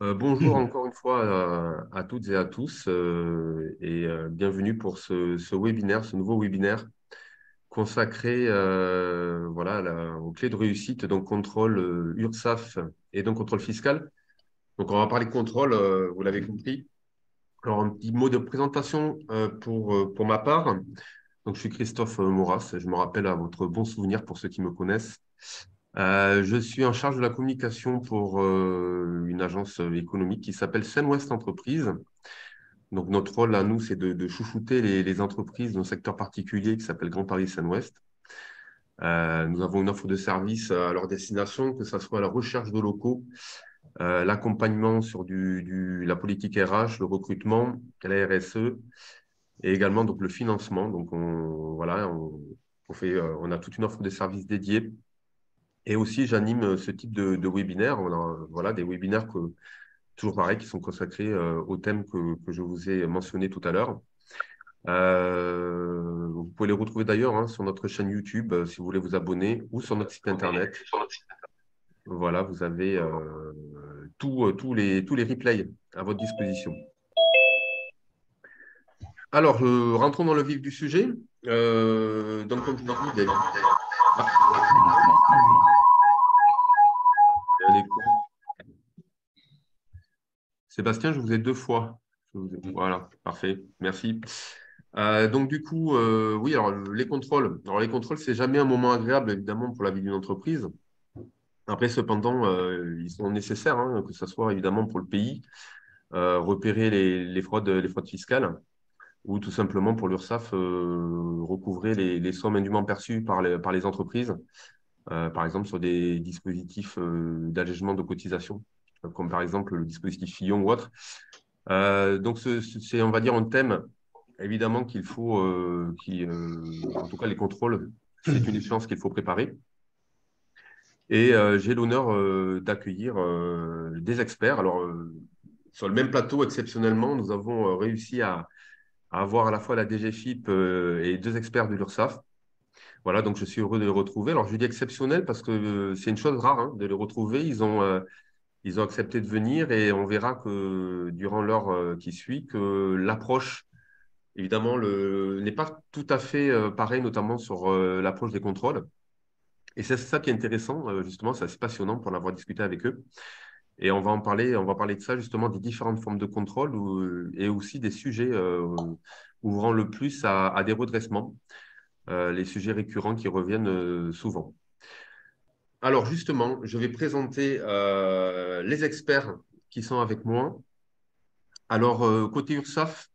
Bonjour encore une fois à toutes et à tous bienvenue pour ce webinaire, ce nouveau webinaire consacré voilà, aux clés de réussite, donc contrôle URSSAF et donc contrôle fiscal. Donc on va parler de contrôle, vous l'avez compris. Alors un petit mot de présentation pour ma part. Donc je suis Christophe Maurras, je me rappelle à votre bon souvenir pour ceux qui me connaissent. Je suis en charge de la communication pour une agence économique qui s'appelle Seine-Ouest Entreprises. Donc, notre rôle à nous, c'est de chouchouter les entreprises d'un secteur particulier qui s'appelle Grand Paris Seine-Ouest. Nous avons une offre de service à leur destination, que ce soit la recherche de locaux, l'accompagnement sur la politique RH, le recrutement, la RSE, et également donc, le financement. Donc, on a toute une offre de services dédiée. Et aussi, j'anime ce type de webinaire. On a voilà, des webinaires toujours pareil, qui sont consacrés au thème que je vous ai mentionné tout à l'heure. Vous pouvez les retrouver d'ailleurs sur notre chaîne YouTube si vous voulez vous abonner ou sur notre site internet. Voilà, vous avez tous les replays à votre disposition. Alors, rentrons dans le vif du sujet. Donc, comme je vous l'ai dit, il y a un écho. Sébastien, je vous ai deux fois. Voilà, parfait, merci. Donc, du coup, oui, alors les contrôles. Alors, les contrôles, c'est jamais un moment agréable, évidemment, pour la vie d'une entreprise. Après, cependant, ils sont nécessaires, hein, que ce soit évidemment pour le pays, repérer les fraudes fiscales, ou tout simplement pour l'URSSAF, recouvrer les sommes indûment perçues par les entreprises, par exemple sur des dispositifs d'allègement de cotisation, comme par exemple le dispositif Fillon ou autre. Donc, c'est, on va dire, un thème, évidemment, qu'il faut, en tout cas, les contrôles, c'est une échéance qu'il faut préparer. Et j'ai l'honneur d'accueillir des experts. Alors, sur le même plateau, exceptionnellement, nous avons réussi à avoir à la fois la DGFIP et deux experts de l'URSSAF. Voilà, donc je suis heureux de les retrouver. Alors, je dis exceptionnel parce que c'est une chose rare de les retrouver. Ils ont accepté de venir et on verra que durant l'heure qui suit, que l'approche, évidemment, n'est pas tout à fait pareille, notamment sur l'approche des contrôles. Et c'est ça qui est intéressant, justement, c'est assez passionnant pour en avoir discuté avec eux. Et on va parler de ça, justement, des différentes formes de contrôle et aussi des sujets ouvrant le plus à des redressements, les sujets récurrents qui reviennent souvent. Alors, justement, je vais présenter les experts qui sont avec moi. Alors, côté URSSAF,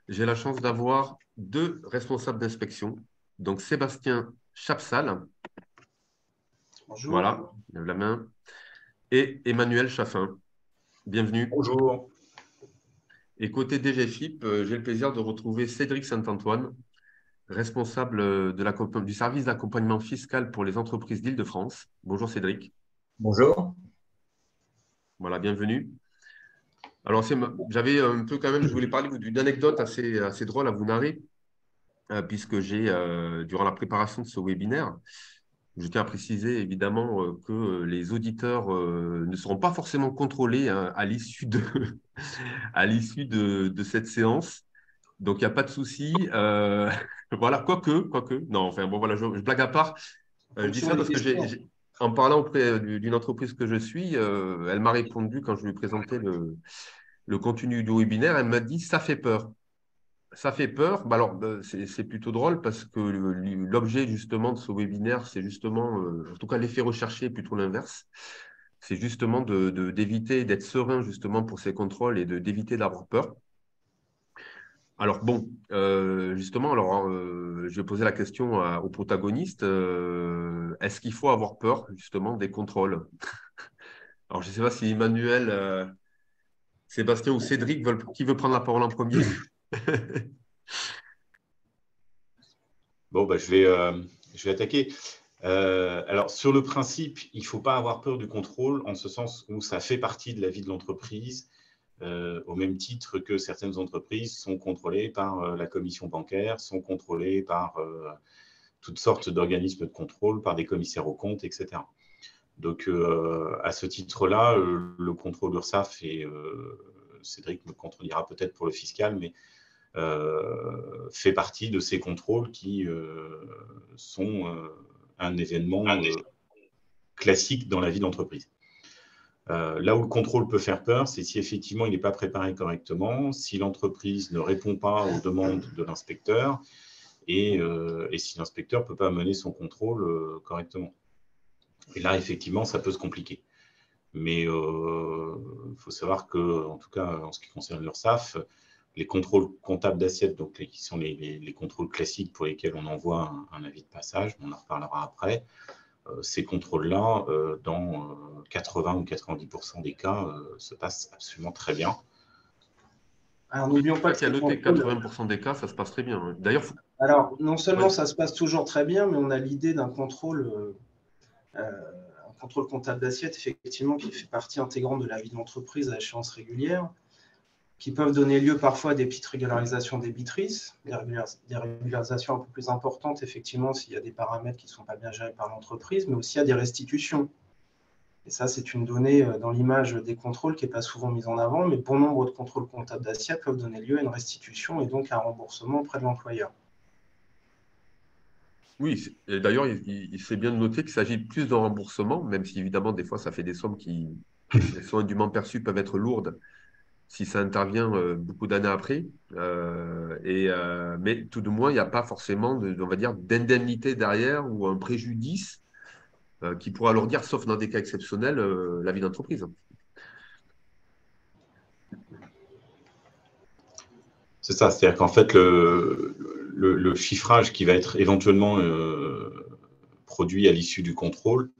j'ai la chance d'avoir deux responsables d'inspection. Donc, Sébastien Chapsal, Bonjour. voilà, il lève la main, et Emmanuel Chaffin. Bienvenue. Bonjour. Et côté DGFIP, j'ai le plaisir de retrouver Cédric Saint-Antoine, responsable du service d'accompagnement fiscal pour les entreprises d'Île-de-France. Bonjour Cédric. Bonjour. Voilà, bienvenue. Alors, j'avais un peu quand même, je voulais parler d'une anecdote assez drôle à vous narrer, puisque durant la préparation de ce webinaire, je tiens à préciser évidemment que les auditeurs ne seront pas forcément contrôlés à l'issue à l'issue de cette séance. Donc, il n'y a pas de souci. Voilà, quoique. Non, enfin, bon, voilà, je blague à part. En Je dis fonction ça des parce que questions. en parlant auprès d'une entreprise que je suis, elle m'a répondu quand je lui ai présenté le contenu du webinaire, elle m'a dit, ça fait peur. Ça fait peur. Bah alors, c'est plutôt drôle parce que l'objet justement de ce webinaire, c'est justement, en tout cas l'effet recherché est plutôt l'inverse. C'est justement d'éviter d'être serein justement pour ces contrôles et d'éviter d'avoir peur. Alors bon, justement, je vais poser la question aux protagonistes. Est-ce qu'il faut avoir peur justement des contrôles? Alors je ne sais pas si Emmanuel, Sébastien ou Cédric qui veut prendre la parole en premier. Bon, je vais attaquer. Alors, sur le principe, il ne faut pas avoir peur du contrôle, en ce sens où ça fait partie de la vie de l'entreprise, au même titre que certaines entreprises sont contrôlées par la commission bancaire, sont contrôlées par toutes sortes d'organismes de contrôle, par des commissaires aux comptes, etc. Donc, à ce titre-là, le contrôle URSSAF, et Cédric me contredira peut-être pour le fiscal, mais fait partie de ces contrôles qui sont un événement classique dans la vie d'entreprise. Là où le contrôle peut faire peur, c'est si effectivement il n'est pas préparé correctement, si l'entreprise ne répond pas aux demandes de l'inspecteur et si l'inspecteur ne peut pas mener son contrôle correctement. Et là, effectivement, ça peut se compliquer. Mais il faut savoir que, en tout cas, en ce qui concerne l'URSSAF, les contrôles comptables d'assiette, donc qui sont les contrôles classiques pour lesquels on envoie un avis de passage, on en reparlera après, ces contrôles-là, dans 80 ou 90% des cas, se passent absolument très bien. Alors, n'oublions pas que tu as noté 80% des cas, ça se passe très bien. D'ailleurs, alors, non seulement ça se passe toujours très bien, mais on a l'idée d'un contrôle, un contrôle comptable d'assiette, effectivement, qui fait partie intégrante de la vie de l'entreprise à échéance régulière, qui peuvent donner lieu parfois à des petites régularisations débitrices, des régularisations un peu plus importantes, effectivement, s'il y a des paramètres qui ne sont pas bien gérés par l'entreprise, mais aussi à des restitutions. Et ça, c'est une donnée dans l'image des contrôles qui n'est pas souvent mise en avant, mais bon nombre de contrôles comptables d'assiette peuvent donner lieu à une restitution et donc à un remboursement auprès de l'employeur. oui, et d'ailleurs, il s'est bien de noter qu'il s'agit plus d'un remboursement, même si évidemment, des fois, ça fait des sommes qui sont indûment perçues, peuvent être lourdes si ça intervient beaucoup d'années après. Mais tout de moins, il n'y a pas forcément, on va dire, d'indemnité derrière ou un préjudice qui pourra alourdir, sauf dans des cas exceptionnels, la vie d'entreprise. C'est ça, c'est-à-dire qu'en fait, le chiffrage qui va être éventuellement produit à l'issue du contrôle,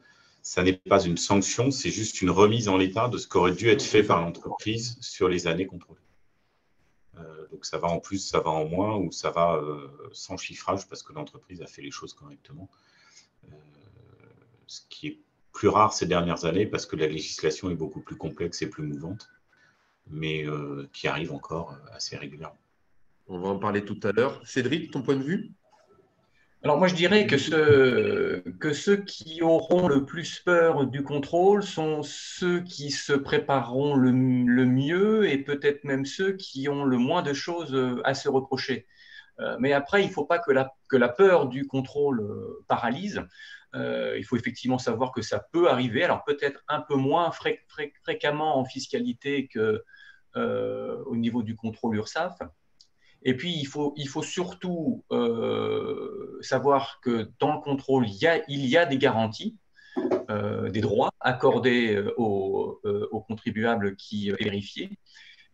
ça n'est pas une sanction, c'est juste une remise en l'état de ce qui aurait dû être fait par l'entreprise sur les années contrôlées. Donc ça va en plus, ça va en moins, ou ça va sans chiffrage parce que l'entreprise a fait les choses correctement. Ce qui est plus rare ces dernières années parce que la législation est beaucoup plus complexe et plus mouvante, mais qui arrive encore assez régulièrement. On va en parler tout à l'heure. Cédric, ton point de vue? Alors moi, je dirais que ceux qui auront le plus peur du contrôle sont ceux qui se prépareront le mieux et peut-être même ceux qui ont le moins de choses à se reprocher. Mais après, il ne faut pas que la peur du contrôle paralyse. Il faut effectivement savoir que ça peut arriver, alors peut-être un peu moins fréquemment en fiscalité qu'au niveau du contrôle URSSAF. Et puis, il faut surtout savoir que dans le contrôle, il y a des garanties, des droits accordés aux contribuables qui vérifient.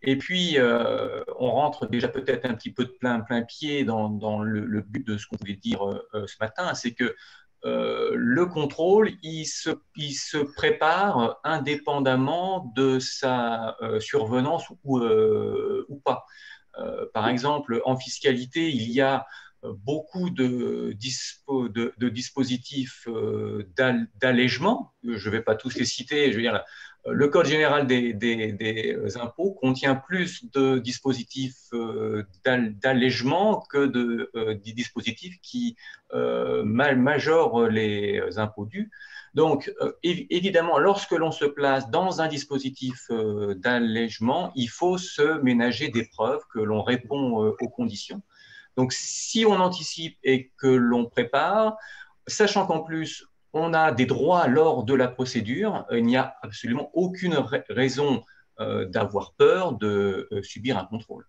Et puis, on rentre déjà peut-être un petit peu de plein pied dans le but de ce qu'on voulait dire ce matin, c'est que le contrôle, il se prépare indépendamment de sa survenance ou pas. Par exemple, en fiscalité, il y a beaucoup de dispositifs d'allègement. Je ne vais pas tous les citer. Je veux dire, le Code général des impôts contient plus de dispositifs d'allègement que de dispositifs qui majorent les impôts dus. Donc, évidemment, lorsque l'on se place dans un dispositif d'allègement, il faut se ménager des preuves que l'on répond aux conditions. Donc, si on anticipe et que l'on prépare, sachant qu'en plus, on a des droits lors de la procédure, il n'y a absolument aucune raison d'avoir peur de subir un contrôle.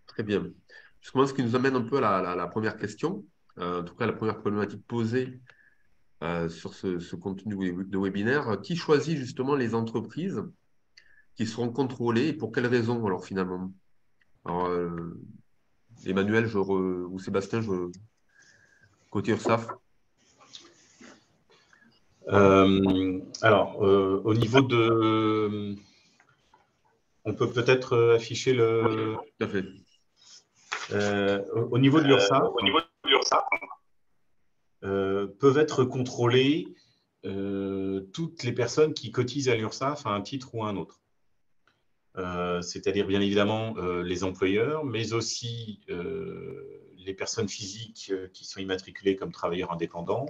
Très bien. Justement, ce qui nous amène un peu à la première question, en tout cas la première problématique posée sur ce contenu de webinaire. Qui choisit justement les entreprises qui seront contrôlées et pour quelles raisons alors finalement? Alors, Emmanuel ou Sébastien, côté URSSAF. Alors, au niveau de... On peut peut-être afficher le... Oui, tout à fait. Au niveau de l'URSSAF, peuvent être contrôlées toutes les personnes qui cotisent à l'URSSAF à un titre ou à un autre. C'est-à-dire bien évidemment les employeurs, mais aussi les personnes physiques qui sont immatriculées comme travailleurs indépendants,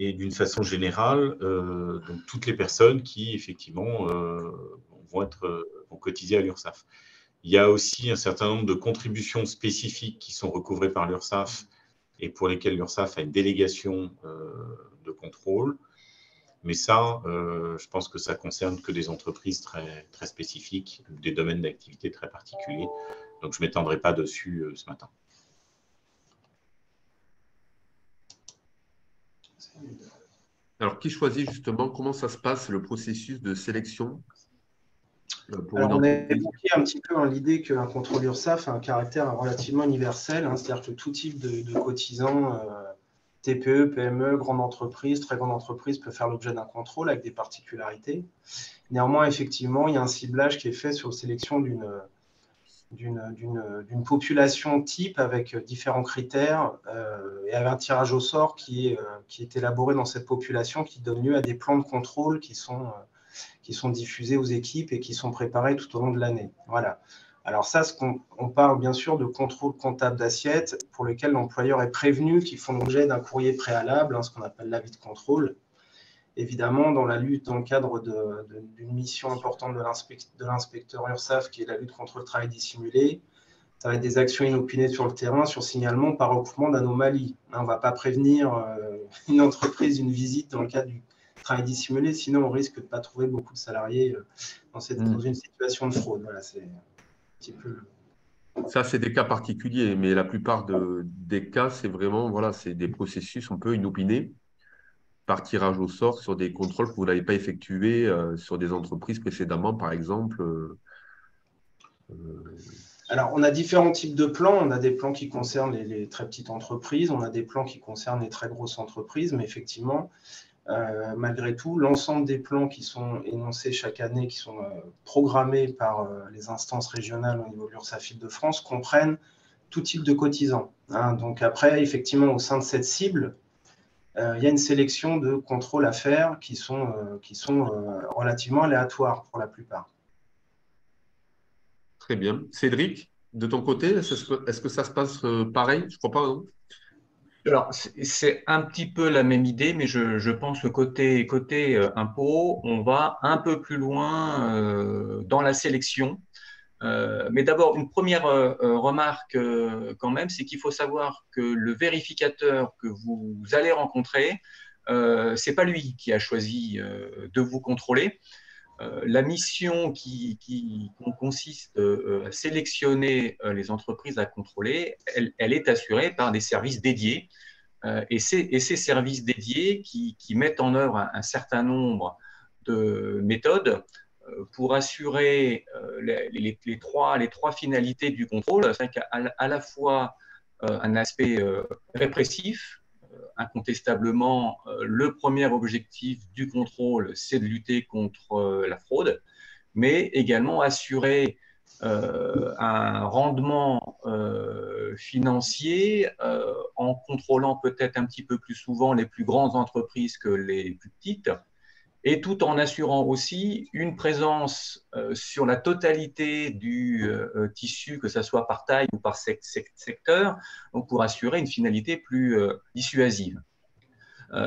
Et d'une façon générale, donc toutes les personnes qui, effectivement, vont cotiser à l'URSSAF. Il y a aussi un certain nombre de contributions spécifiques qui sont recouvrées par l'URSSAF et pour lesquelles l'URSSAF a une délégation de contrôle. Mais ça, je pense que ça concerne que des entreprises très, très spécifiques, des domaines d'activité très particuliers. Donc, je ne m'étendrai pas dessus ce matin. Alors, qui choisit justement, comment ça se passe, le processus de sélection pour Alors, une on a entreprise? évoqué un petit peu l'idée qu'un contrôle URSSAF a un caractère relativement universel, hein, c'est-à-dire que tout type de cotisants, TPE, PME, grande entreprise, très grande entreprise, peut faire l'objet d'un contrôle avec des particularités. Néanmoins, effectivement, il y a un ciblage qui est fait sur la sélection d'une population type avec différents critères et avec un tirage au sort qui est élaboré dans cette population, qui donne lieu à des plans de contrôle qui sont diffusés aux équipes et qui sont préparés tout au long de l'année. Voilà. Alors ça, on parle bien sûr de contrôle comptable d'assiette pour lequel l'employeur est prévenu qu'ils font l'objet d'un courrier préalable, hein, ce qu'on appelle l'avis de contrôle. Évidemment, dans la lutte, dans le cadre d'une mission importante de l'inspecteur URSSAF, qui est la lutte contre le travail dissimulé, ça va être des actions inopinées sur le terrain, sur signalement par recoupement d'anomalies. On ne va pas prévenir une entreprise d'une visite dans le cadre du travail dissimulé, sinon on risque de ne pas trouver beaucoup de salariés dans une situation de fraude. Voilà, c'est un petit peu... Ça, c'est des cas particuliers, mais la plupart des cas, c'est vraiment, voilà, c'est des processus un peu inopinés par tirage au sort sur des contrôles que vous n'avez pas effectués sur des entreprises précédemment, par exemple. Alors, on a différents types de plans. On a des plans qui concernent les très petites entreprises, on a des plans qui concernent les très grosses entreprises, mais effectivement, malgré tout, l'ensemble des plans qui sont énoncés chaque année, qui sont programmés par les instances régionales au niveau de l'URSSAF Île-de-France, comprennent tout type de cotisants. Hein. Donc après, effectivement, au sein de cette cible, il y a une sélection de contrôles à faire qui sont relativement aléatoires pour la plupart. Très bien. Cédric, de ton côté, est-ce que ça se passe pareil? Je ne crois pas, non? Alors, c'est un petit peu la même idée, mais je pense que côté impôt, on va un peu plus loin dans la sélection. Mais d'abord, une première remarque quand même, c'est qu'il faut savoir que le vérificateur que vous allez rencontrer, ce n'est pas lui qui a choisi de vous contrôler. La mission qui consiste à sélectionner les entreprises à contrôler, elle est assurée par des services dédiés. Et ces services dédiés qui mettent en œuvre un certain nombre de méthodes pour assurer les trois finalités du contrôle, c'est à la fois un aspect répressif. Incontestablement, le premier objectif du contrôle, c'est de lutter contre la fraude, mais également assurer un rendement financier en contrôlant peut-être un petit peu plus souvent les plus grandes entreprises que les plus petites, et tout en assurant aussi une présence sur la totalité du tissu, que ce soit par taille ou par secteur, donc pour assurer une finalité plus dissuasive.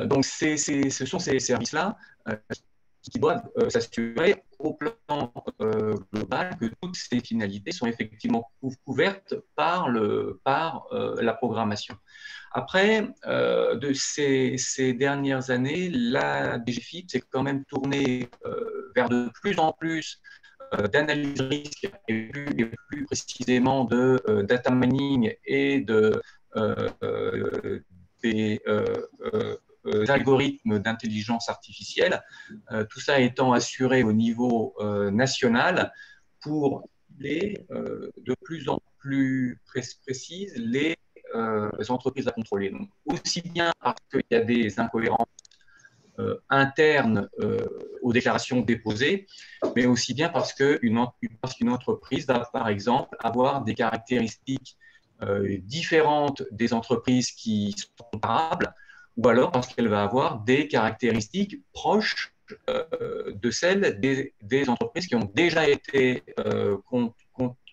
Donc, ce sont ces services-là qui doivent s'assurer au plan global que toutes ces finalités sont effectivement couvertes par la programmation. Après, de ces dernières années, la DGFiP s'est quand même tournée vers de plus en plus d'analyse de risque et plus précisément de data mining et des algorithmes d'intelligence artificielle, tout ça étant assuré au niveau national pour de plus en plus précises les entreprises à contrôler. Donc, aussi bien parce qu'il y a des incohérences internes aux déclarations déposées, mais aussi bien parce qu'une entreprise va, par exemple, avoir des caractéristiques différentes des entreprises qui sont comparables, ou alors parce qu'elle va avoir des caractéristiques proches de celles des entreprises qui ont déjà été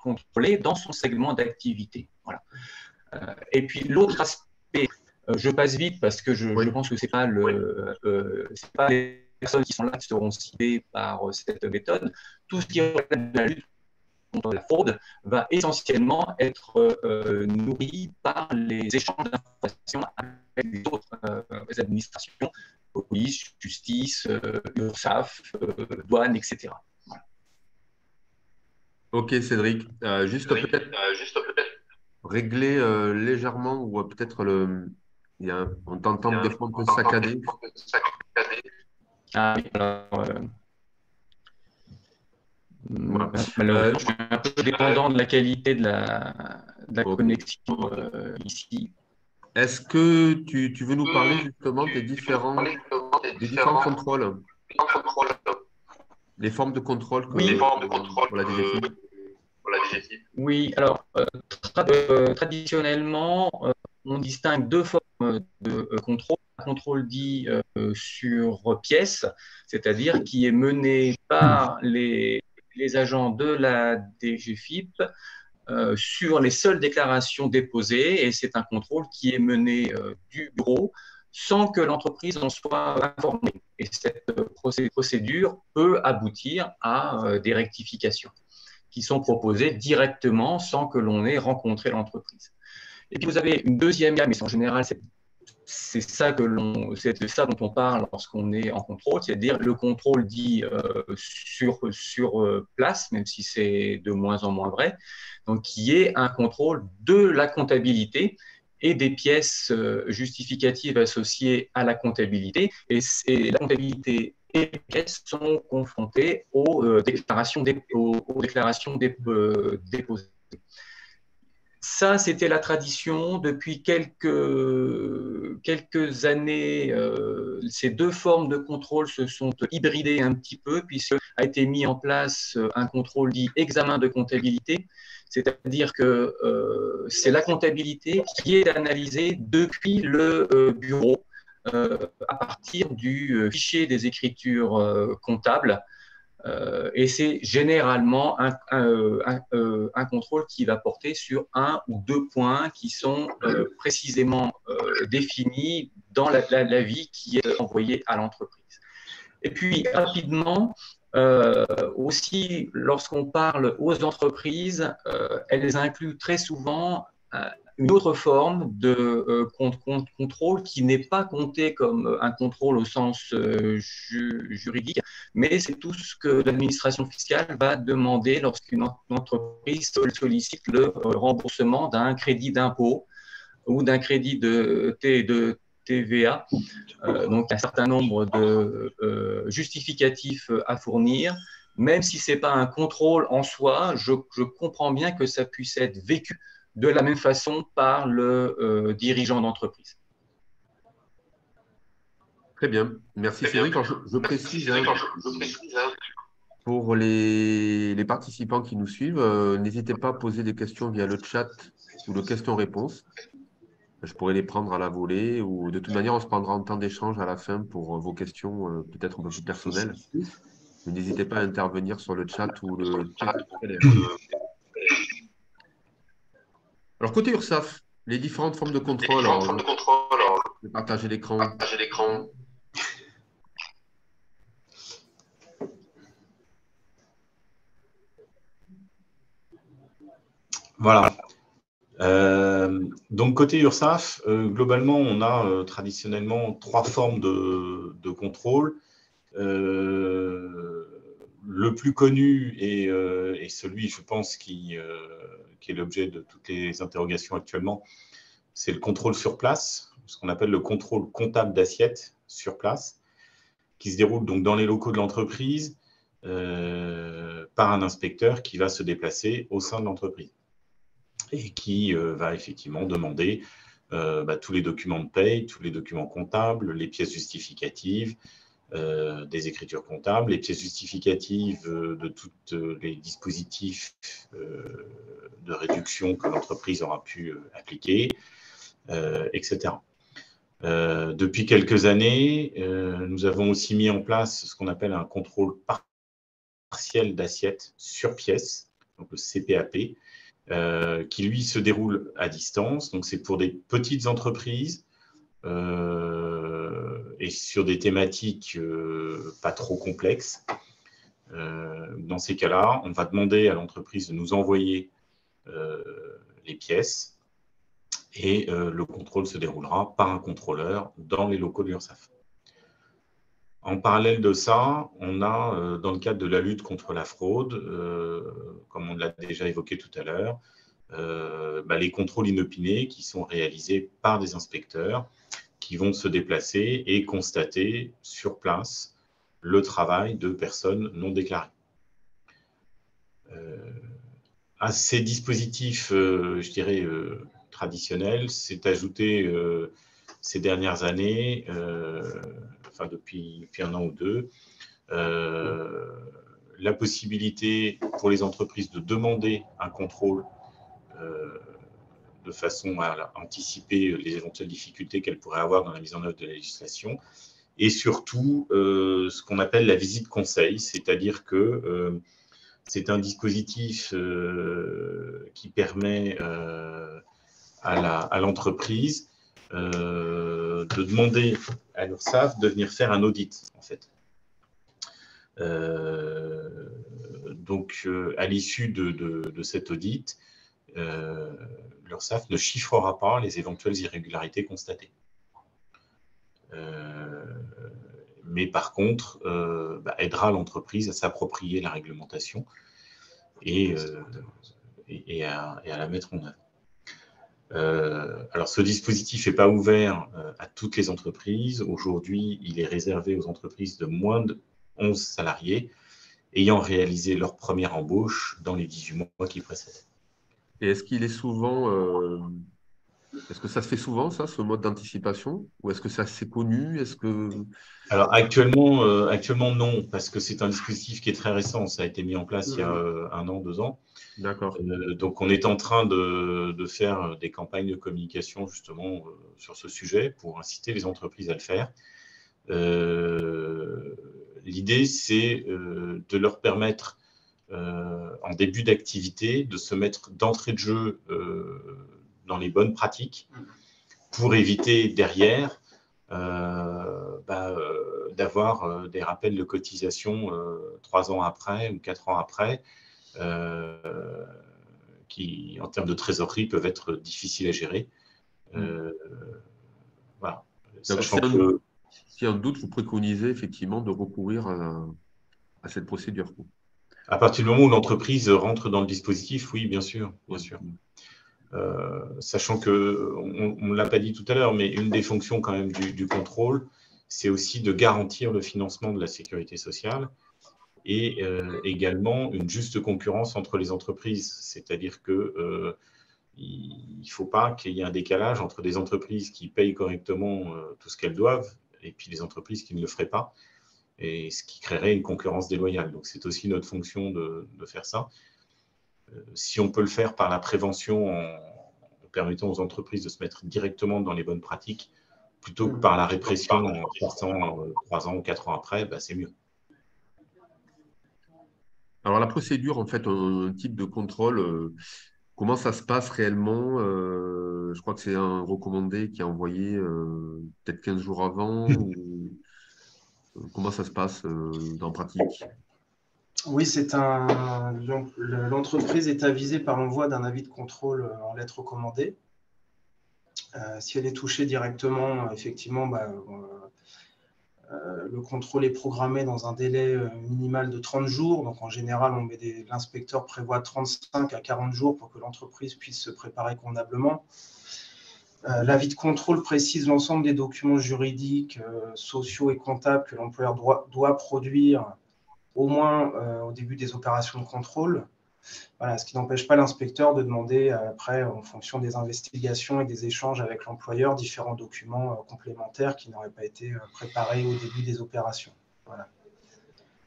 contrôlées dans son segment d'activité. Voilà. Et puis l'autre aspect Je passe vite parce que Oui. je pense que ce n'est pas, c'est pas les personnes qui sont là qui seront ciblées par cette méthode. Tout ce qui relève de la lutte contre la fraude va essentiellement être nourri par les échanges d'informations avec les autres administrations, police, justice, URSSAF, douane, etc. Voilà. Ok, Cédric. Juste peut-être régler légèrement ou peut-être on t'entend des fois un peu saccadé. Ah, oui, alors, Voilà. je suis un peu dépendant de la qualité de la Ok. connexion ici. Est-ce que tu veux nous parler justement des différents contrôles, les formes de contrôle Oui, pour la DGFiP? oui, alors traditionnellement, on distingue deux formes de contrôle. Un contrôle dit sur pièce, c'est-à-dire qui est mené par les agents de la DGFiP sur les seules déclarations déposées, et c'est un contrôle qui est mené du bureau sans que l'entreprise en soit informée. Et cette procédure peut aboutir à des rectifications qui sont proposées directement sans que l'on ait rencontré l'entreprise. Et puis vous avez une deuxième gamme, mais en général, c'est ça c'est de ça dont on parle lorsqu'on est en contrôle, c'est-à-dire le contrôle dit sur place, même si c'est de moins en moins vrai, donc qui est un contrôle de la comptabilité et des pièces justificatives associées à la comptabilité. Et la comptabilité et les pièces sont confrontées aux déclarations déposées. Ça, c'était la tradition. Depuis quelques années, ces deux formes de contrôle se sont hybridées un petit peu, puisqu'il a été mis en place un contrôle dit examen de comptabilité, c'est-à-dire que c'est la comptabilité qui est analysée depuis le bureau à partir du fichier des écritures comptables. Et c'est généralement un contrôle qui va porter sur un ou deux points qui sont précisément définis dans l'avis qui est envoyé à l'entreprise. Et puis, rapidement, aussi, lorsqu'on parle aux entreprises, elles incluent très souvent une autre forme de contrôle qui n'est pas compté comme un contrôle au sens juridique, mais c'est tout ce que l'administration fiscale va demander lorsqu'une entreprise sollicite le remboursement d'un crédit d'impôt ou d'un crédit de TVA. Donc, un certain nombre de justificatifs à fournir. Même si ce n'est pas un contrôle en soi, je comprends bien que ça puisse être vécu de la même façon par le dirigeant d'entreprise. Très bien. Merci Cédric. Alors, je précise, pour les participants qui nous suivent, n'hésitez pas à poser des questions via le chat ou le question-réponse. Je pourrais les prendre à la volée ou de toute manière, on se prendra en temps d'échange à la fin pour vos questions peut-être un peu plus personnelles. Mais n'hésitez pas à intervenir sur le chat ou le chat. Alors, côté URSSAF, les différentes formes de contrôle. Je vais partager l'écran. Voilà. Donc, côté URSSAF, globalement, on a traditionnellement trois formes de contrôle. Le plus connu et celui, je pense, qui est l'objet de toutes les interrogations actuellement, c'est le contrôle sur place, ce qu'on appelle le contrôle comptable d'assiette sur place, qui se déroule donc dans les locaux de l'entreprise par un inspecteur qui va se déplacer au sein de l'entreprise et qui va effectivement demander tous les documents de paye, tous les documents comptables, les pièces justificatives, des écritures comptables, les pièces justificatives de tous les dispositifs de réduction que l'entreprise aura pu appliquer, etc. Depuis quelques années, nous avons aussi mis en place ce qu'on appelle un contrôle partiel d'assiette sur pièce, donc le CPAP, qui lui se déroule à distance. Donc c'est pour des petites entreprises et sur des thématiques pas trop complexes. Dans ces cas-là, on va demander à l'entreprise de nous envoyer les pièces et le contrôle se déroulera par un contrôleur dans les locaux de l'URSSAF. En parallèle de ça, on a, dans le cadre de la lutte contre la fraude, comme on l'a déjà évoqué tout à l'heure, les contrôles inopinés qui sont réalisés par des inspecteurs qui vont se déplacer et constater sur place le travail de personnes non déclarées. À ces dispositifs, je dirais, traditionnels, s'est ajouté ces dernières années, depuis un an ou deux, la possibilité pour les entreprises de demander un contrôle de façon à anticiper les éventuelles difficultés qu'elles pourraient avoir dans la mise en œuvre de la législation, et surtout ce qu'on appelle la visite conseil, c'est-à-dire que c'est un dispositif qui permet à l'entreprise de demander à l'URSSAF de venir faire un audit, en fait. Donc, à l'issue de cet audit, l'URSSAF ne chiffrera pas les éventuelles irrégularités constatées. Mais par contre, aidera l'entreprise à s'approprier la réglementation et à la mettre en œuvre. Alors, ce dispositif n'est pas ouvert à toutes les entreprises. Aujourd'hui, il est réservé aux entreprises de moins de 11 salariés ayant réalisé leur première embauche dans les 18 mois qui précèdent. Et est-ce qu'il est souvent, est-ce que ça se fait souvent, ça, ce mode d'anticipation? Ou est-ce que c'est assez connu? Alors actuellement, non, parce que c'est un dispositif qui est très récent. Ça a été mis en place il y a 1 an, 2 ans. D'accord. Donc, on est en train de faire des campagnes de communication justement sur ce sujet pour inciter les entreprises à le faire. L'idée, c'est de leur permettre, en début d'activité, de se mettre d'entrée de jeu dans les bonnes pratiques pour éviter derrière d'avoir des rappels de cotisation 3 ans après ou 4 ans après, qui, en termes de trésorerie, peuvent être difficiles à gérer. Voilà. Sachant que s'il y a un doute, vous préconisez effectivement de recourir à cette procédure. À partir du moment où l'entreprise rentre dans le dispositif, oui, bien sûr, bien sûr. Sachant qu'on ne l'a pas dit tout à l'heure, mais une des fonctions quand même du contrôle, c'est aussi de garantir le financement de la sécurité sociale et également une juste concurrence entre les entreprises. C'est-à-dire que il ne faut pas qu'il y ait un décalage entre des entreprises qui payent correctement tout ce qu'elles doivent et puis les entreprises qui ne le feraient pas, et ce qui créerait une concurrence déloyale. Donc, c'est aussi notre fonction de faire ça. Si on peut le faire par la prévention en permettant aux entreprises de se mettre directement dans les bonnes pratiques, plutôt que par la répression en passant 3 ans ou 4 ans après, c'est mieux. Alors, la procédure, en fait, un type de contrôle, comment ça se passe réellement? Je crois que c'est un recommandé qui est envoyé peut-être 15 jours avant. Comment ça se passe en pratique? Oui, l'entreprise est avisée par l'envoi d'un avis de contrôle en lettre recommandée. Si elle est touchée directement, effectivement, le contrôle est programmé dans un délai minimal de 30 jours. Donc, en général, l'inspecteur prévoit 35 à 40 jours pour que l'entreprise puisse se préparer convenablement. L'avis de contrôle précise l'ensemble des documents juridiques, sociaux et comptables que l'employeur doit produire au moins au début des opérations de contrôle. Voilà, ce qui n'empêche pas l'inspecteur de demander après, en fonction des investigations et des échanges avec l'employeur, différents documents complémentaires qui n'auraient pas été préparés au début des opérations. Voilà.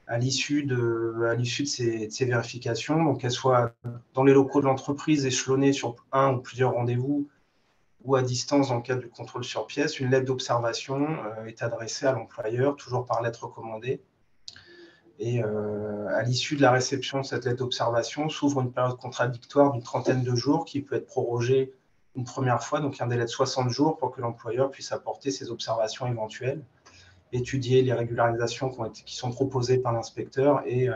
À l'issue de ces vérifications, donc qu'elles soient dans les locaux de l'entreprise, échelonnées sur un ou plusieurs rendez-vous, ou à distance dans le cadre du contrôle sur pièce, une lettre d'observation est adressée à l'employeur, toujours par lettre recommandée. Et à l'issue de la réception de cette lettre d'observation, s'ouvre une période contradictoire d'une 30aine de jours qui peut être prorogée une première fois, donc un délai de 60 jours pour que l'employeur puisse apporter ses observations éventuelles, étudier les régularisations qui sont proposées par l'inspecteur et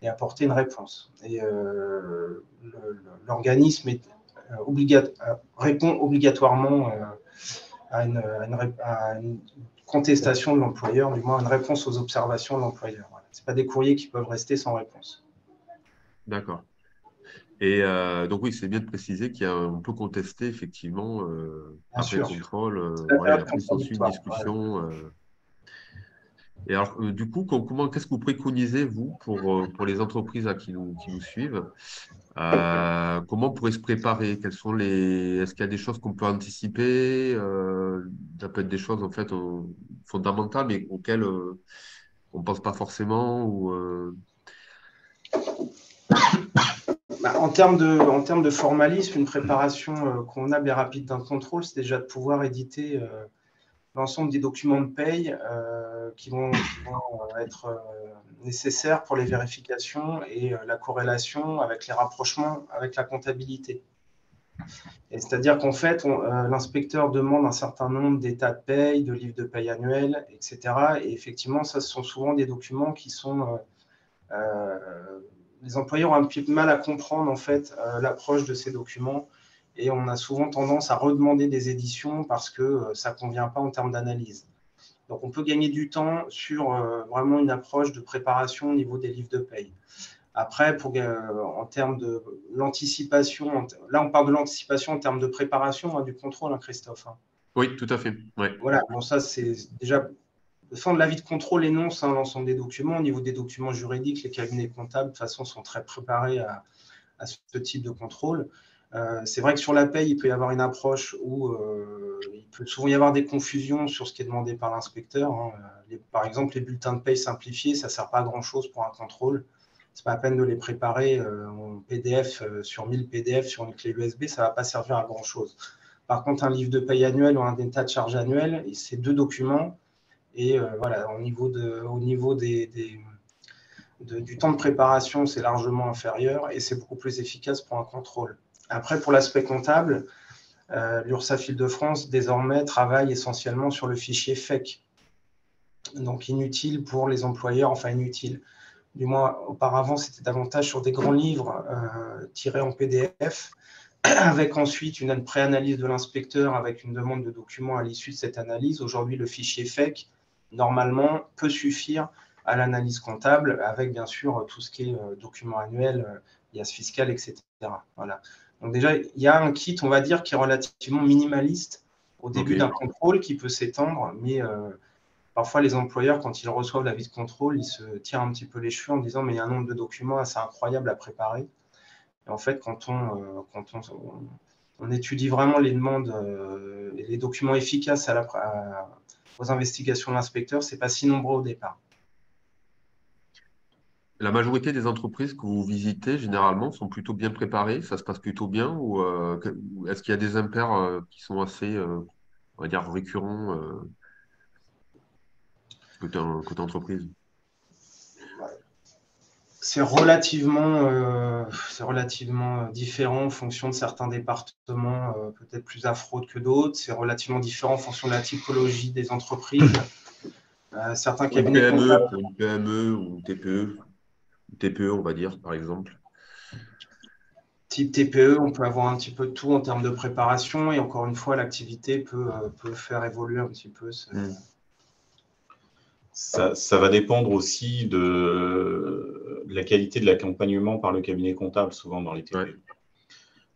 apporter une réponse. Et l'organisme répond obligatoirement à une contestation de l'employeur, du moins une réponse aux observations de l'employeur. Voilà. Ce pas des courriers qui peuvent rester sans réponse. D'accord. Et donc oui, c'est bien de préciser qu'on peut contester effectivement après sûr. contrôle. La Voilà, période après s'ensuit une contradictoire. discussion. Et alors, du coup, qu'est-ce que vous préconisez, vous, pour les entreprises qui nous suivent? Comment on pourrait se préparer? Est-ce qu'il y a des choses qu'on peut anticiper? Ça peut être des choses, en fait, fondamentales, mais auxquelles on ne pense pas forcément En termes de formalisme, une préparation convenable et rapide d'un contrôle, c'est déjà de pouvoir éditer l'ensemble des documents de paye qui vont être nécessaires pour les vérifications et la corrélation avec les rapprochements avec la comptabilité. C'est-à-dire qu'en fait, l'inspecteur demande un certain nombre d'états de paye, de livres de paye annuels, etc. Et effectivement, ça, ce sont souvent des documents qui sont… les employeurs ont un petit peu mal à comprendre en fait l'approche de ces documents et on a souvent tendance à redemander des éditions parce que ça ne convient pas en termes d'analyse. Donc, on peut gagner du temps sur vraiment une approche de préparation au niveau des livres de paye. Après, en termes de l'anticipation, là, on parle de l'anticipation en termes de préparation du contrôle, hein, Christophe. Oui, tout à fait. Ouais. Voilà, bon, ça, c'est déjà… Le fond de l'avis de contrôle énonce l'ensemble des documents. Au niveau des documents juridiques, les cabinets comptables, de toute façon, sont très préparés à ce type de contrôle. C'est vrai que sur la paye, il peut y avoir une approche où il peut souvent y avoir des confusions sur ce qui est demandé par l'inspecteur. Hein. Par exemple, les bulletins de paye simplifiés, ça ne sert pas à grand-chose pour un contrôle. Ce n'est pas la peine de les préparer en PDF sur 1000 PDF sur une clé USB, ça ne va pas servir à grand-chose. Par contre, un livre de paye annuel ou un état de charge annuel, c'est 2 documents. Et voilà, au niveau du temps de préparation, c'est largement inférieur et c'est beaucoup plus efficace pour un contrôle. Après, pour l'aspect comptable, l'URSSAF Île-de-France, désormais, travaille essentiellement sur le fichier FEC. Donc, inutile pour les employeurs, enfin inutile. Du moins, auparavant, c'était davantage sur des grands livres tirés en PDF, avec ensuite une préanalyse de l'inspecteur avec une demande de documents à l'issue de cette analyse. Aujourd'hui, le fichier FEC, normalement, peut suffire à l'analyse comptable, avec bien sûr tout ce qui est document annuel, IAS fiscal, etc. Voilà. Donc déjà, il y a un kit, on va dire, qui est relativement minimaliste au début d'un contrôle qui peut s'étendre, mais parfois les employeurs, quand ils reçoivent l'avis de contrôle, ils se tirent un petit peu les cheveux en disant mais il y a un nombre de documents assez incroyable à préparer. Et en fait, quand on étudie vraiment les demandes et les documents efficaces aux investigations de l'inspecteur, ce n'est pas si nombreux au départ. La majorité des entreprises que vous visitez, généralement, sont plutôt bien préparées, ça se passe plutôt bien, ou est-ce qu'il y a des impairs qui sont assez, on va dire, récurrents côté entreprise? C'est relativement différent en fonction de certains départements, peut-être plus à fraude que d'autres. C'est relativement différent en fonction de la typologie des entreprises. Certains cabinets comptables. Pour une PME ou TPE, on va dire, par exemple. Type TPE, on peut avoir un petit peu de tout en termes de préparation et encore une fois, l'activité peut faire évoluer un petit peu. Ça va dépendre aussi de la qualité de l'accompagnement par le cabinet comptable, souvent dans les TPE. Ouais.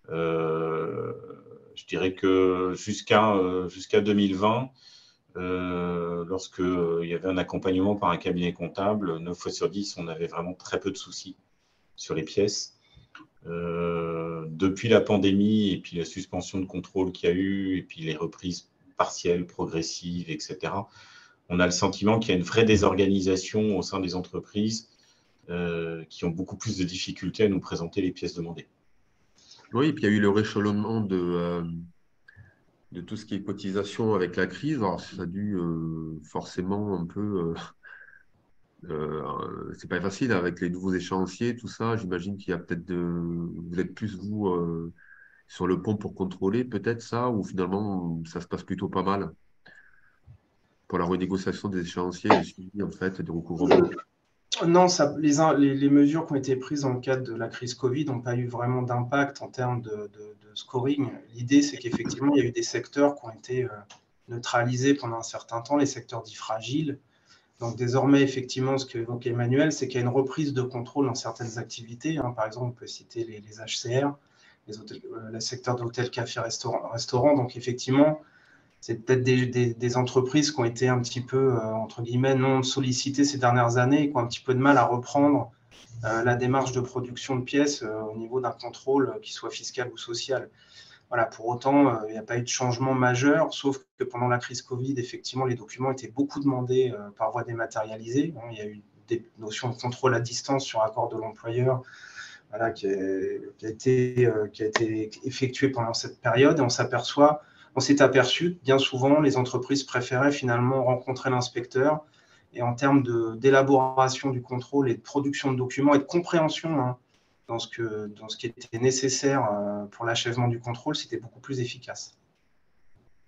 Je dirais que jusqu'à 2020, lorsqu'il y avait un accompagnement par un cabinet comptable, 9 fois sur 10, on avait vraiment très peu de soucis sur les pièces. Depuis la pandémie et puis la suspension de contrôle qu'il y a eu, et puis les reprises partielles, progressives, etc., on a le sentiment qu'il y a une vraie désorganisation au sein des entreprises qui ont beaucoup plus de difficultés à nous présenter les pièces demandées. Oui, et puis il y a eu le rééchelonnement de tout ce qui est cotisation avec la crise. Alors, ça a dû forcément un peu… c'est pas facile avec les nouveaux échéanciers, tout ça. J'imagine qu'il y a peut-être vous êtes plus, vous, sur le pont pour contrôler, peut-être ça, ou finalement, ça se passe plutôt pas mal pour la renégociation des échéanciers et le suivi, en fait, des recouvrements? Non, les mesures qui ont été prises dans le cadre de la crise Covid n'ont pas eu vraiment d'impact en termes de scoring. L'idée, c'est qu'effectivement, il y a eu des secteurs qui ont été neutralisés pendant un certain temps, les secteurs dits fragiles. Donc désormais, effectivement, ce qu'évoquait Emmanuel, c'est qu'il y a une reprise de contrôle dans certaines activités. Par exemple, on peut citer les HCR, le secteur d'hôtel, café, restaurant. Donc effectivement, c'est peut-être des entreprises qui ont été un petit peu, entre guillemets, non sollicitées ces dernières années et qui ont un petit peu de mal à reprendre la démarche de production de pièces au niveau d'un contrôle qui soit fiscal ou social. Voilà, pour autant, il n'y a pas eu de changement majeur, sauf que pendant la crise Covid, effectivement, les documents étaient beaucoup demandés par voie dématérialisée. Il y a eu des notions de contrôle à distance sur accord de l'employeur, voilà, qui a été effectué pendant cette période. Et on s'est aperçu que bien souvent, les entreprises préféraient finalement rencontrer l'inspecteur. Et en termes d'élaboration du contrôle et de production de documents et de compréhension dans ce qui était nécessaire pour l'achèvement du contrôle, c'était beaucoup plus efficace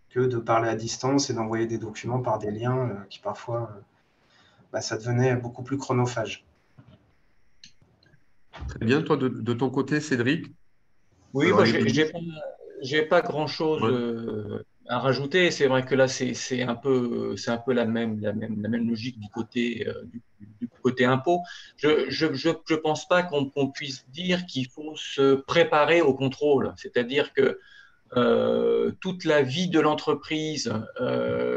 que de parler à distance et d'envoyer des documents par des liens qui parfois, ça devenait beaucoup plus chronophage. Très bien. Toi, de ton côté, Cédric? Oui, Alors, moi, j'ai pas grand-chose ouais. à rajouter. C'est vrai que là, c'est un peu la même logique du côté, du côté impôt. Je pense pas qu'on puisse dire qu'il faut se préparer au contrôle. C'est-à-dire que toute la vie de l'entreprise,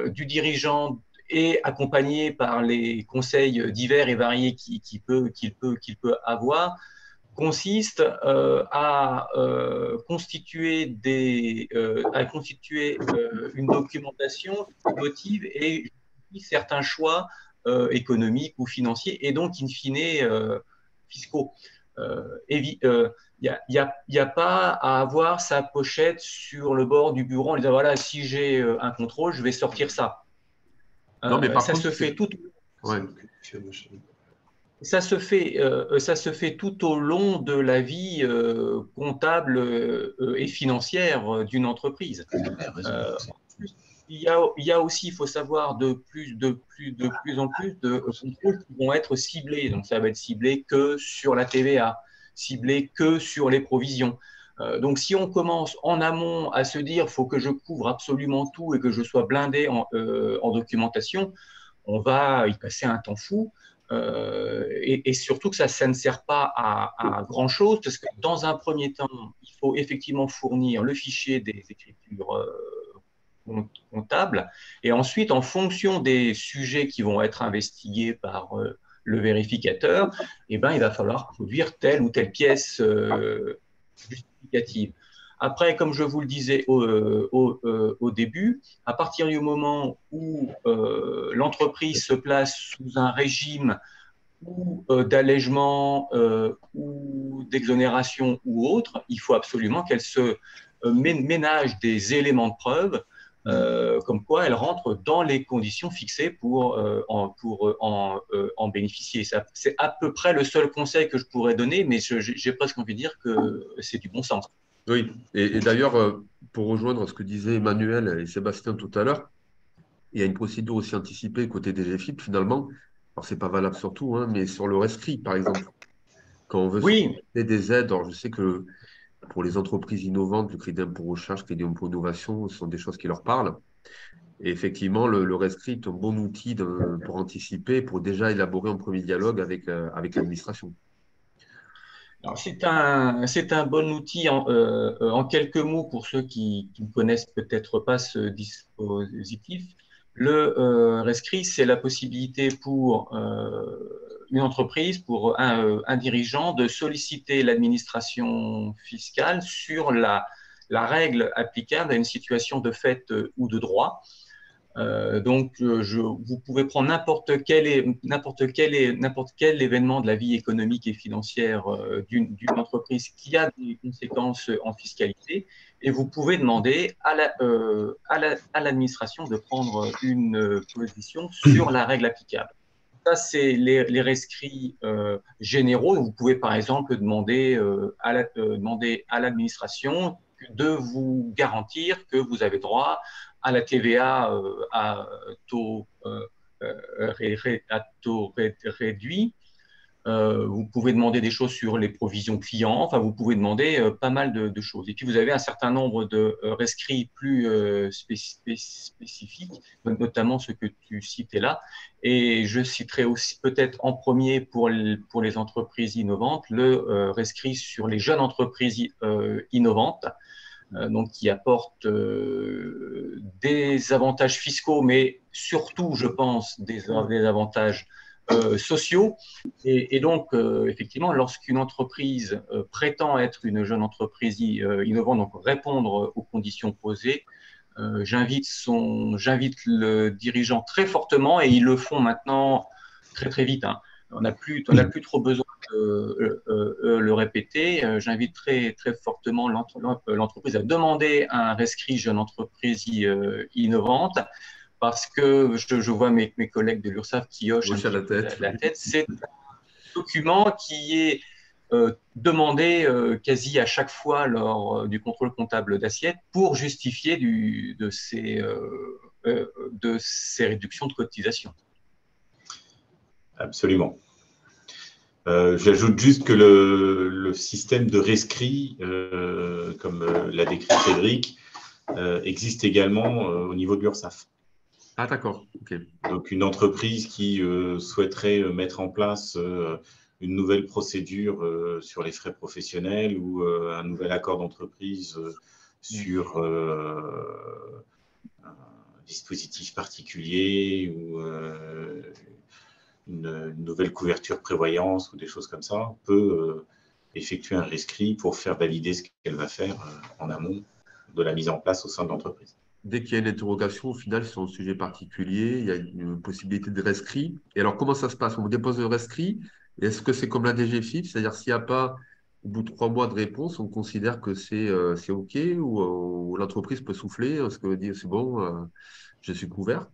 du dirigeant est accompagnée par les conseils divers et variés qu'il peut avoir, consiste à constituer une documentation qui motive et justifie certains choix économiques ou financiers et donc in fine fiscaux. Il n'y a pas à avoir sa pochette sur le bord du bureau en disant voilà, si j'ai un contrôle, je vais sortir ça. Non, mais par Ça contre, se fait tout. ouais. Ça se fait tout au long de la vie comptable et financière d'une entreprise. Il y a aussi, il faut savoir, de plus en plus de contrôles qui vont être ciblés. Donc, ça va être ciblé que sur la TVA, ciblé que sur les provisions. Donc, si on commence en amont à se dire, il faut que je couvre absolument tout et que je sois blindé en documentation, on va y passer un temps fou. Et surtout que ça ne sert pas à grand-chose, parce que dans un premier temps, il faut effectivement fournir le fichier des écritures comptables, et ensuite, en fonction des sujets qui vont être investigués par le vérificateur, il va falloir produire telle ou telle pièce justificative. Après, comme je vous le disais au début, à partir du moment où l'entreprise se place sous un régime ou d'allègement ou d'exonération ou autre, il faut absolument qu'elle se ménage des éléments de preuve comme quoi elle rentre dans les conditions fixées pour en bénéficier. C'est à peu près le seul conseil que je pourrais donner, mais j'ai presque envie de dire que c'est du bon sens. Oui, et d'ailleurs, pour rejoindre ce que disaient Emmanuel et Sébastien tout à l'heure, il y a une procédure aussi anticipée côté des GFIP finalement. Alors, c'est pas valable sur tout, hein, mais sur le rescrit, par exemple. Quand on veut Oui, solliciter des aides, alors je sais que pour les entreprises innovantes, le crédit d'impôt recherche, le crédit d'impôt innovation, ce sont des choses qui leur parlent. Et effectivement, le rescrit est un bon outil pour anticiper, pour déjà élaborer un premier dialogue avec l'administration. c'est un bon outil en quelques mots pour ceux qui ne connaissent peut-être pas ce dispositif. Le rescrit, c'est la possibilité pour une entreprise, pour un dirigeant, de solliciter l'administration fiscale sur la règle applicable à une situation de fait ou de droit. Vous pouvez prendre n'importe quel événement de la vie économique et financière d'une entreprise qui a des conséquences en fiscalité et vous pouvez demander à l'administration de prendre une position sur la règle applicable. Ça, c'est les rescrits généraux. Vous pouvez par exemple demander à l'administration que de vous garantir que vous avez droit à la TVA à taux réduit. Vous pouvez demander des choses sur les provisions clients, enfin vous pouvez demander pas mal de choses. Et puis vous avez un certain nombre de rescrits plus spécifiques, notamment ceux que tu citais là. Et je citerai aussi peut-être en premier pour les entreprises innovantes, le rescrit sur les jeunes entreprises innovantes, donc qui apportent des avantages fiscaux, mais surtout, je pense, des avantages sociaux. Et donc, effectivement, lorsqu'une entreprise prétend être une jeune entreprise innovante, donc répondre aux conditions posées, j'invite le dirigeant très fortement, et ils le font maintenant très très vite, hein. On n'a plus trop besoin de le répéter. J'invite très très fortement l'entreprise à demander un rescrit jeune entreprise innovante, parce que je vois mes collègues de l'URSSAF qui hochent un petit peu la tête. C'est un document qui est demandé quasi à chaque fois lors du contrôle comptable d'assiette pour justifier de ces réductions de cotisation. Absolument. J'ajoute juste que le système de rescrit, comme l'a décrit Cédric, existe également au niveau de l'URSSAF. Ah, d'accord. Okay. Donc, une entreprise qui souhaiterait mettre en place une nouvelle procédure sur les frais professionnels ou un nouvel accord d'entreprise sur un dispositif particulier ou une nouvelle couverture prévoyance ou des choses comme ça, peut effectuer un rescrit pour faire valider ce qu'elle va faire en amont de la mise en place au sein de l'entreprise. Dès qu'il y a une interrogation, au final, sur un sujet particulier, il y a une possibilité de rescrit. Et alors, comment ça se passe? On vous dépose le rescrit. Est-ce que c'est comme la DGFiP? C'est-à-dire, s'il n'y a pas, au bout de 3 mois de réponse, on considère que c'est OK, ou l'entreprise peut souffler? Est-ce que dire c'est bon, je suis couvert?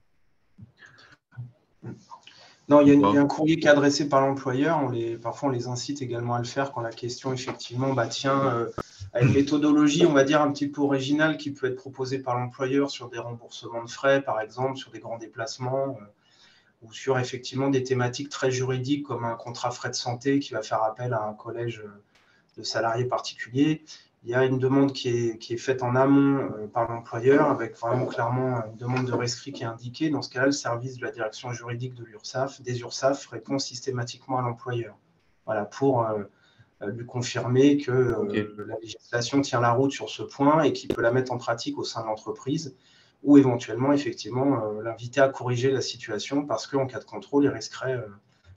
Non, il y a un courrier qui est adressé par l'employeur. Parfois, on les incite également à le faire quand la question, effectivement, a une méthodologie, on va dire, un petit peu originale qui peut être proposée par l'employeur sur des remboursements de frais, par exemple, sur des grands déplacements, ou sur, effectivement, des thématiques très juridiques comme un contrat frais de santé qui va faire appel à un collège de salariés particuliers. Il y a une demande qui est faite en amont par l'employeur, avec vraiment clairement une demande de rescrit qui est indiquée. Dans ce cas-là, le service de la direction juridique de des URSSAF répond systématiquement à l'employeur. Voilà, pour lui confirmer que la législation tient la route sur ce point et qu'il peut la mettre en pratique au sein de l'entreprise, ou éventuellement, effectivement, l'inviter à corriger la situation parce qu'en cas de contrôle, il risquerait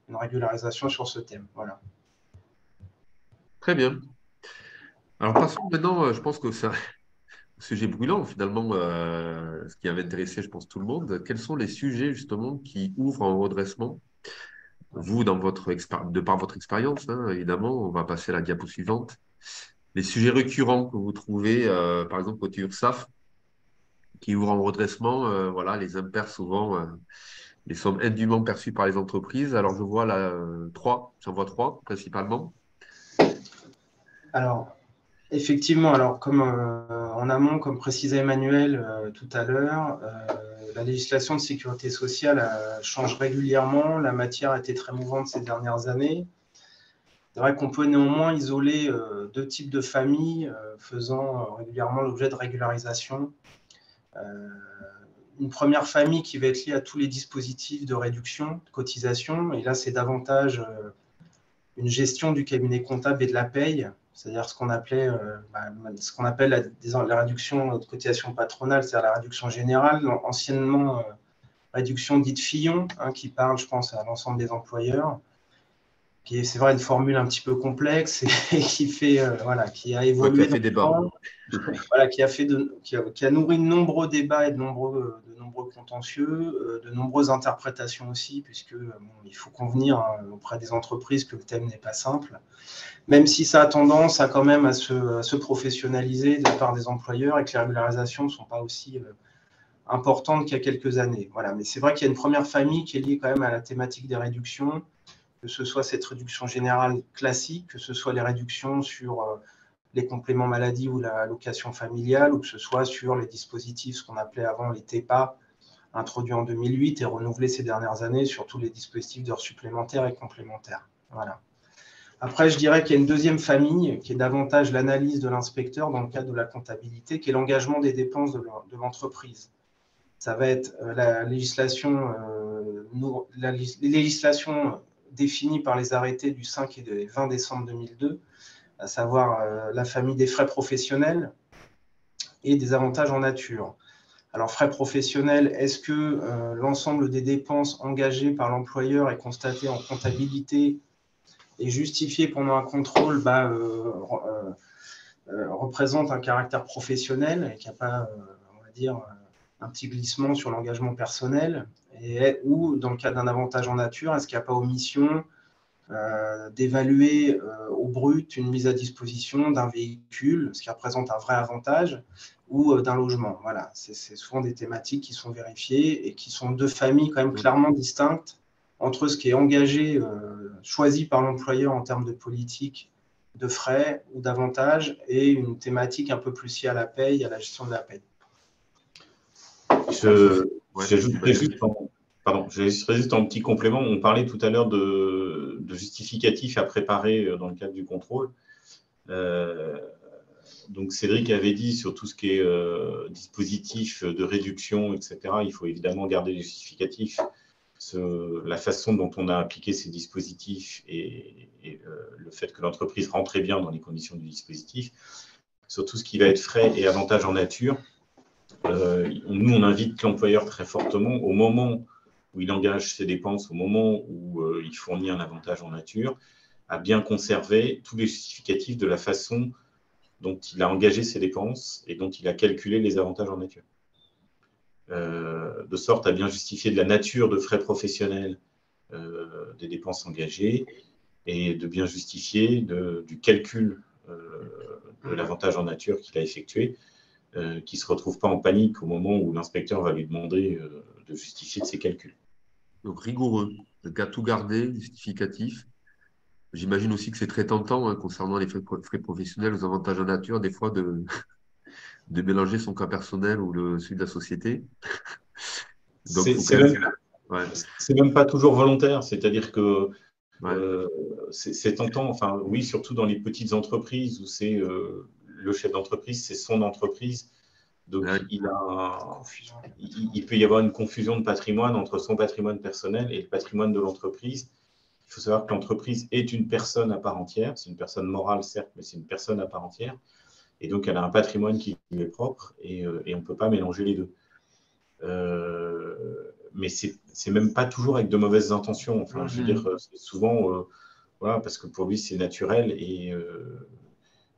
une régularisation sur ce thème. Voilà. Très bien. Alors, passons maintenant, je pense que c'est un sujet brûlant, finalement, ce qui avait intéressé, je pense, tout le monde. Quels sont les sujets, justement, qui ouvrent un redressement? Vous, de par votre expérience, hein, évidemment, on va passer à la diapo suivante. Les sujets récurrents que vous trouvez, par exemple, côté URSSAF, qui ouvrent en redressement, voilà, les impairs souvent, les sommes indûment perçues par les entreprises. Alors, je vois là j'en vois trois principalement. Alors, effectivement, comme en amont, comme précisait Emmanuel tout à l'heure, la législation de sécurité sociale change régulièrement. La matière a été très mouvante ces dernières années. C'est vrai qu'on peut néanmoins isoler deux types de familles faisant régulièrement l'objet de régularisation. Une première famille qui va être liée à tous les dispositifs de réduction, de cotisation. Et là, c'est davantage une gestion du cabinet comptable et de la paye, c'est-à-dire ce qu'on appelle la réduction de cotisation patronale, c'est-à-dire la réduction générale, anciennement réduction dite Fillon, hein, qui parle, je pense, à l'ensemble des employeurs, qui est, c'est vrai, une formule un petit peu complexe et qui a évolué dans le temps, voilà, qui a nourri de nombreux débats et de nombreux contentieux, de nombreuses interprétations aussi, puisque il faut convenir auprès des entreprises que le thème n'est pas simple, même si ça a tendance quand même à se professionnaliser de la part des employeurs et que les régularisations ne sont pas aussi importantes qu'il y a quelques années. Voilà. Mais c'est vrai qu'il y a une première famille qui est liée quand même à la thématique des réductions, que ce soit cette réduction générale classique, que ce soit les réductions sur les compléments maladie ou la allocation familiale, ou que ce soit sur les dispositifs, ce qu'on appelait avant les TEPA, introduits en 2008 et renouvelés ces dernières années sur tous les dispositifs d'heures supplémentaires et complémentaires. Voilà. Après, je dirais qu'il y a une deuxième famille qui est davantage l'analyse de l'inspecteur dans le cadre de la comptabilité, qui est l'engagement des dépenses de l'entreprise. Ça va être les législations définies par les arrêtés du 5 et du 20 décembre 2002, à savoir la famille des frais professionnels et des avantages en nature. Alors, frais professionnels, est-ce que l'ensemble des dépenses engagées par l'employeur et constatées en comptabilité et justifiées pendant un contrôle représente un caractère professionnel et qu'il n'y a pas, on va dire, un petit glissement sur l'engagement personnel, ou dans le cas d'un avantage en nature, est-ce qu'il n'y a pas omission d'évaluer au brut une mise à disposition d'un véhicule, ce qui représente un vrai avantage, ou d'un logement. Voilà, c'est souvent des thématiques qui sont vérifiées et qui sont deux familles quand même clairement distinctes entre ce qui est engagé, choisi par l'employeur en termes de politique, de frais ou d'avantages, et une thématique un peu plus liée à la paye, à la gestion de la paye. J'ajouterais juste en petit complément, on parlait tout à l'heure de justificatifs à préparer dans le cadre du contrôle. Donc Cédric avait dit sur tout ce qui est dispositif de réduction, etc., il faut évidemment garder les justificatifs. La façon dont on a appliqué ces dispositifs et le fait que l'entreprise rentrait bien dans les conditions du dispositif, sur tout ce qui va être frais et avantages en nature, nous, on invite l'employeur très fortement, au moment où il engage ses dépenses, au moment où il fournit un avantage en nature, à bien conserver tous les justificatifs de la façon dont il a engagé ses dépenses et dont il a calculé les avantages en nature. De sorte à bien justifier de la nature de frais professionnels des dépenses engagées et de bien justifier du calcul de l'avantage en nature qu'il a effectué, qui ne se retrouve pas en panique au moment où l'inspecteur va lui demander de justifier de ses calculs. Donc rigoureux, tout garder, justificatif. J'imagine aussi que c'est très tentant concernant les frais professionnels aux avantages en nature, des fois de mélanger son cas personnel ou celui de la société. Donc, c'est même pas toujours volontaire, c'est-à-dire que c'est tentant, enfin oui, surtout dans les petites entreprises où c'est le chef d'entreprise, c'est son entreprise. Donc, il peut y avoir une confusion de patrimoine entre son patrimoine personnel et le patrimoine de l'entreprise. Il faut savoir que l'entreprise est une personne à part entière. C'est une personne morale, certes, mais c'est une personne à part entière. Et donc, elle a un patrimoine qui lui est propre et on ne peut pas mélanger les deux. Mais c'est même pas toujours avec de mauvaises intentions. Enfin, je veux dire, c'est souvent voilà, parce que pour lui, c'est naturel et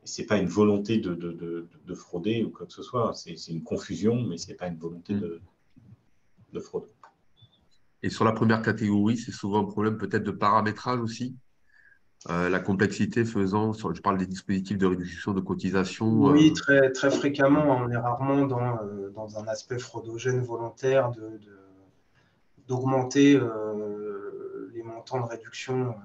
c'est pas une volonté de frauder ou quoi que ce soit. C'est une confusion, mais c'est pas une volonté de fraude. Et sur la première catégorie, c'est souvent un problème peut-être de paramétrage aussi. La complexité faisant, je parle des dispositifs de réduction de cotisation. Oui, très, très fréquemment, on est rarement dans un aspect fraudogène volontaire d'augmenter les montants de réduction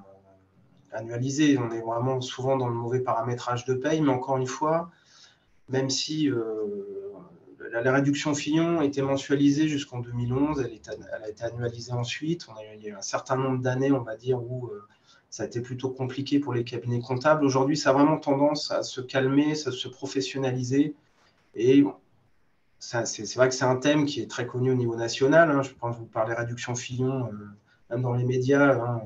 annualisés. On est vraiment souvent dans le mauvais paramétrage de paye, mais encore une fois, même si la réduction Fillon était mensualisée jusqu'en 2011, elle a été annualisée ensuite. Il y a eu un certain nombre d'années, on va dire, où ça a été plutôt compliqué pour les cabinets comptables. Aujourd'hui, ça a vraiment tendance à se calmer, à se professionnaliser. Et bon, c'est vrai que c'est un thème qui est très connu au niveau national. Hein. Je pense que vous parlez réduction Fillon, même dans les médias, hein,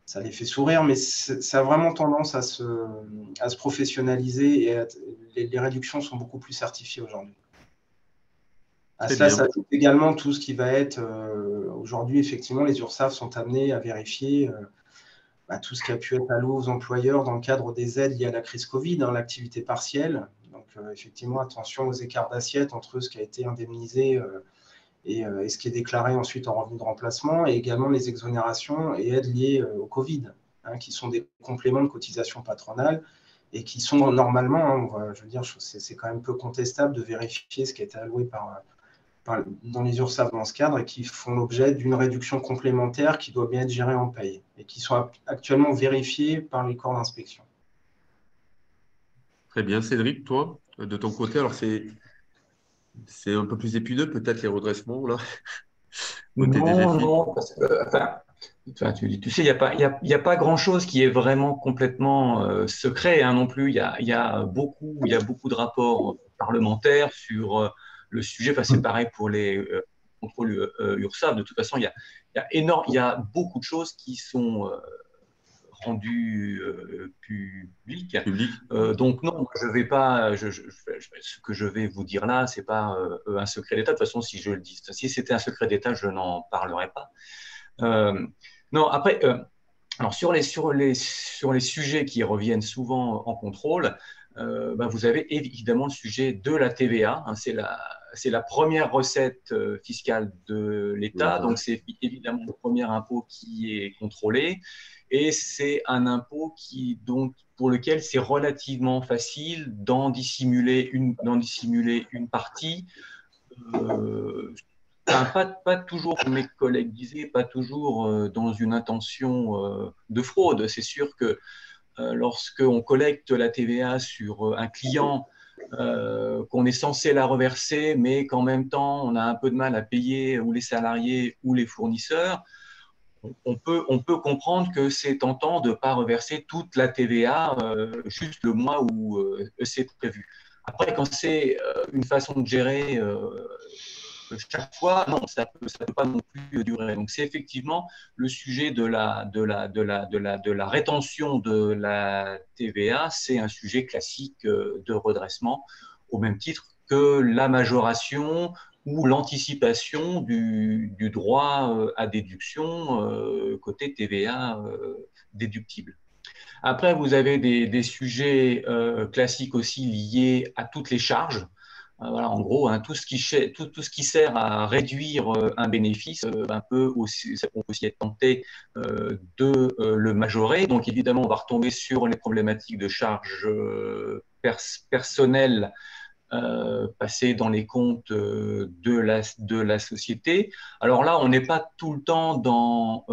ça les fait sourire, mais ça a vraiment tendance à se professionnaliser et les réductions sont beaucoup plus certifiées aujourd'hui. À cela s'ajoute également tout ce qui va être aujourd'hui, effectivement, les URSSAF sont amenés à vérifier tout ce qui a pu être alloué aux employeurs dans le cadre des aides liées à la crise Covid, hein, l'activité partielle. Donc, effectivement, attention aux écarts d'assiette entre ce qui a été indemnisé et ce qui est déclaré ensuite en revenu de remplacement, et également les exonérations et aides liées au Covid, hein, qui sont des compléments de cotisation patronale et qui sont normalement, hein, je veux dire, c'est quand même peu contestable de vérifier ce qui a été alloué dans les URSSAF dans ce cadre et qui font l'objet d'une réduction complémentaire qui doit bien être gérée en paye et qui sont actuellement vérifiées par les corps d'inspection. Très bien. Cédric, toi, de ton côté, alors c'est un peu plus épineux, peut-être les redressements, là, côté Non, DGFiP. non, parce que, enfin, tu sais, il y a pas grand-chose qui est vraiment complètement secret hein, non plus. Il y a beaucoup de rapports parlementaires sur le sujet. Enfin, c'est pareil pour les contrôles URSSAF. De toute façon, il y a beaucoup de choses qui sont rendues publiques. Public. Donc non, je vais pas. Ce que je vais vous dire là, c'est pas un secret d'État. De toute façon, si je le dis, si c'était un secret d'État, je n'en parlerai pas. Non, après, alors sur les sujets qui reviennent souvent en contrôle, ben, vous avez évidemment le sujet de la TVA. Hein, c'est la première recette fiscale de De l'État, l'État. donc c'est évidemment le premier impôt qui est contrôlé, et c'est un impôt donc, pour lequel c'est relativement facile d'en dissimuler une partie. Euh, Enfin, pas toujours, comme mes collègues disaient, pas toujours dans une intention de fraude. C'est sûr que lorsqu'on collecte la TVA sur un client, qu'on est censé la reverser, mais qu'en même temps, on a un peu de mal à payer ou les salariés ou les fournisseurs, on peut comprendre que c'est tentant de ne pas reverser toute la TVA juste le mois où c'est prévu. Après, quand c'est une façon de gérer chaque fois, non, ça peut pas non plus durer. Donc, c'est effectivement le sujet de la rétention de la TVA, c'est un sujet classique de redressement, au même titre que la majoration ou l'anticipation du droit à déduction côté TVA déductible. Après, vous avez des sujets classiques aussi liés à toutes les charges. Voilà, en gros, hein, tout ce qui sert à réduire un bénéfice ça peut aussi être tenté de le majorer. Donc, évidemment, on va retomber sur les problématiques de charges personnelles passer dans les comptes de la société. Alors là, on n'est pas tout le temps dans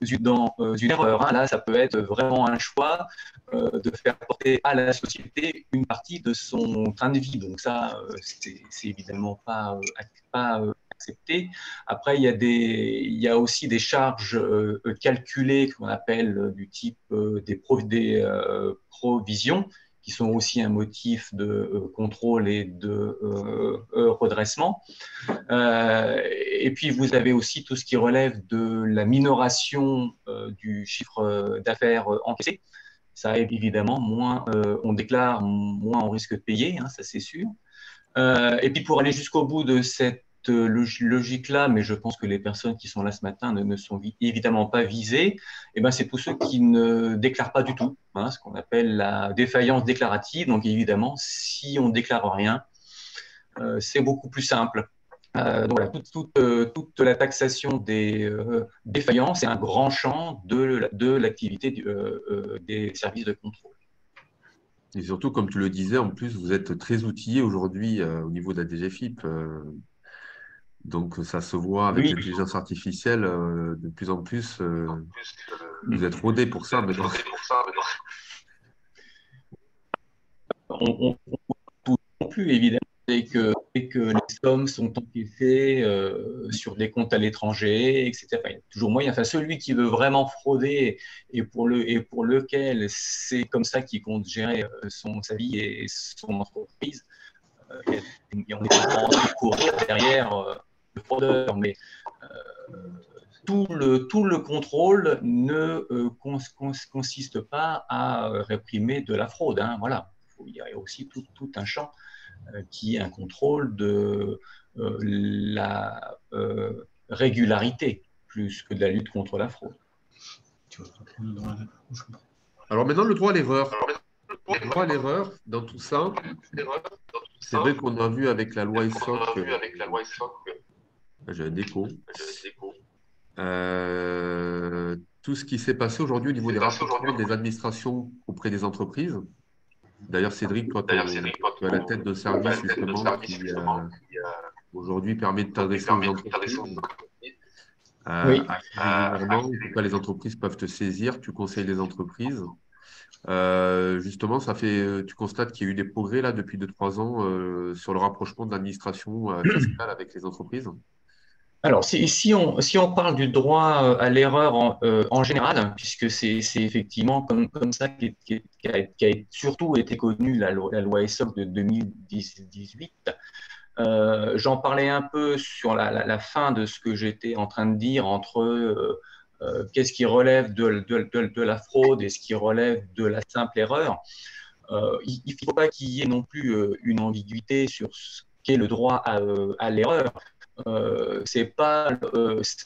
une erreur. Hein. Là, ça peut être vraiment un choix de faire porter à la société une partie de son train de vie. Donc ça, c'est évidemment pas accepté. Après, il y a aussi des charges calculées qu'on appelle du type des provisions qui sont aussi un motif de contrôle et de redressement. Et puis, vous avez aussi tout ce qui relève de la minoration du chiffre d'affaires encaissé. Ça, évidemment, moins on déclare, moins on risque de payer, hein, ça c'est sûr. Et puis, pour aller jusqu'au bout de cette logique-là, mais je pense que les personnes qui sont là ce matin ne sont évidemment pas visées, et ben, c'est tous ceux qui ne déclarent pas du tout, hein, ce qu'on appelle la défaillance déclarative. Donc évidemment, si on ne déclare rien, c'est beaucoup plus simple. Donc voilà, toute la taxation des défaillances est un grand champ de l'activité des services de contrôle. Et surtout, comme tu le disais, en plus, vous êtes très outillé aujourd'hui au niveau de la DGFiP. Donc, ça se voit avec Oui, l'intelligence artificielle de plus en plus. Vous êtes rodé pour ça maintenant. on non plus, évidemment, dès que les sommes sont encaissées sur des comptes à l'étranger, etc. Enfin, il y a toujours moyen. Enfin, celui qui veut vraiment frauder et pour lequel c'est comme ça qu'il compte gérer sa vie et son entreprise, on est toujours en train de courir derrière le fraudeur. Mais tout le contrôle ne consiste pas à réprimer de la fraude. Hein, voilà. Il y a aussi tout un champ qui est un contrôle de la régularité plus que de la lutte contre la fraude. Alors maintenant, le droit à l'erreur. Le droit à l'erreur, dans tout ça, c'est vrai qu'on a vu avec la loi ESSOC. J'ai un écho. Tout ce qui s'est passé aujourd'hui au niveau des rapprochements des administrations auprès des entreprises. D'ailleurs, Cédric, toi, tu es à la tête de service justement qui aujourd'hui permet de t'adresser aux entreprises. Oui. Régulièrement, en tout cas, les entreprises peuvent te saisir, tu conseilles les entreprises. Justement, tu constates qu'il y a eu des progrès là depuis 2-3 ans sur le rapprochement de l'administration fiscale avec les entreprises. Alors, si on parle du droit à l'erreur en général, hein, puisque c'est effectivement comme ça qui a surtout été connue la loi ESSOC de 2018. J'en parlais un peu sur la fin de ce que j'étais en train de dire entre qu'est-ce qui relève de la fraude et ce qui relève de la simple erreur. Il ne faut pas qu'il y ait non plus une ambiguïté sur ce qu'est le droit à l'erreur. C'est pas,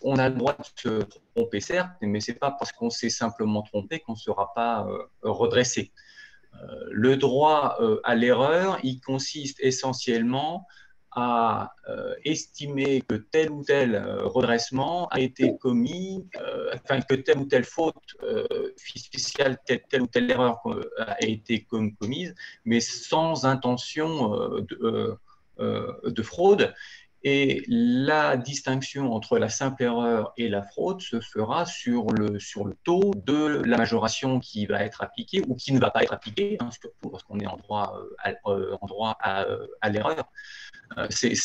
on a le droit de se tromper, certes, mais c'est pas parce qu'on s'est simplement trompé qu'on ne sera pas redressé. Le droit à l'erreur, il consiste essentiellement à estimer que tel ou tel redressement a été commis, enfin que telle ou telle faute fiscale, telle ou telle erreur a été commise, mais sans intention de fraude. Et la distinction entre la simple erreur et la fraude se fera sur le taux de la majoration qui va être appliquée ou qui ne va pas être appliquée, hein, surtout lorsqu'on est en droit à l'erreur. C'est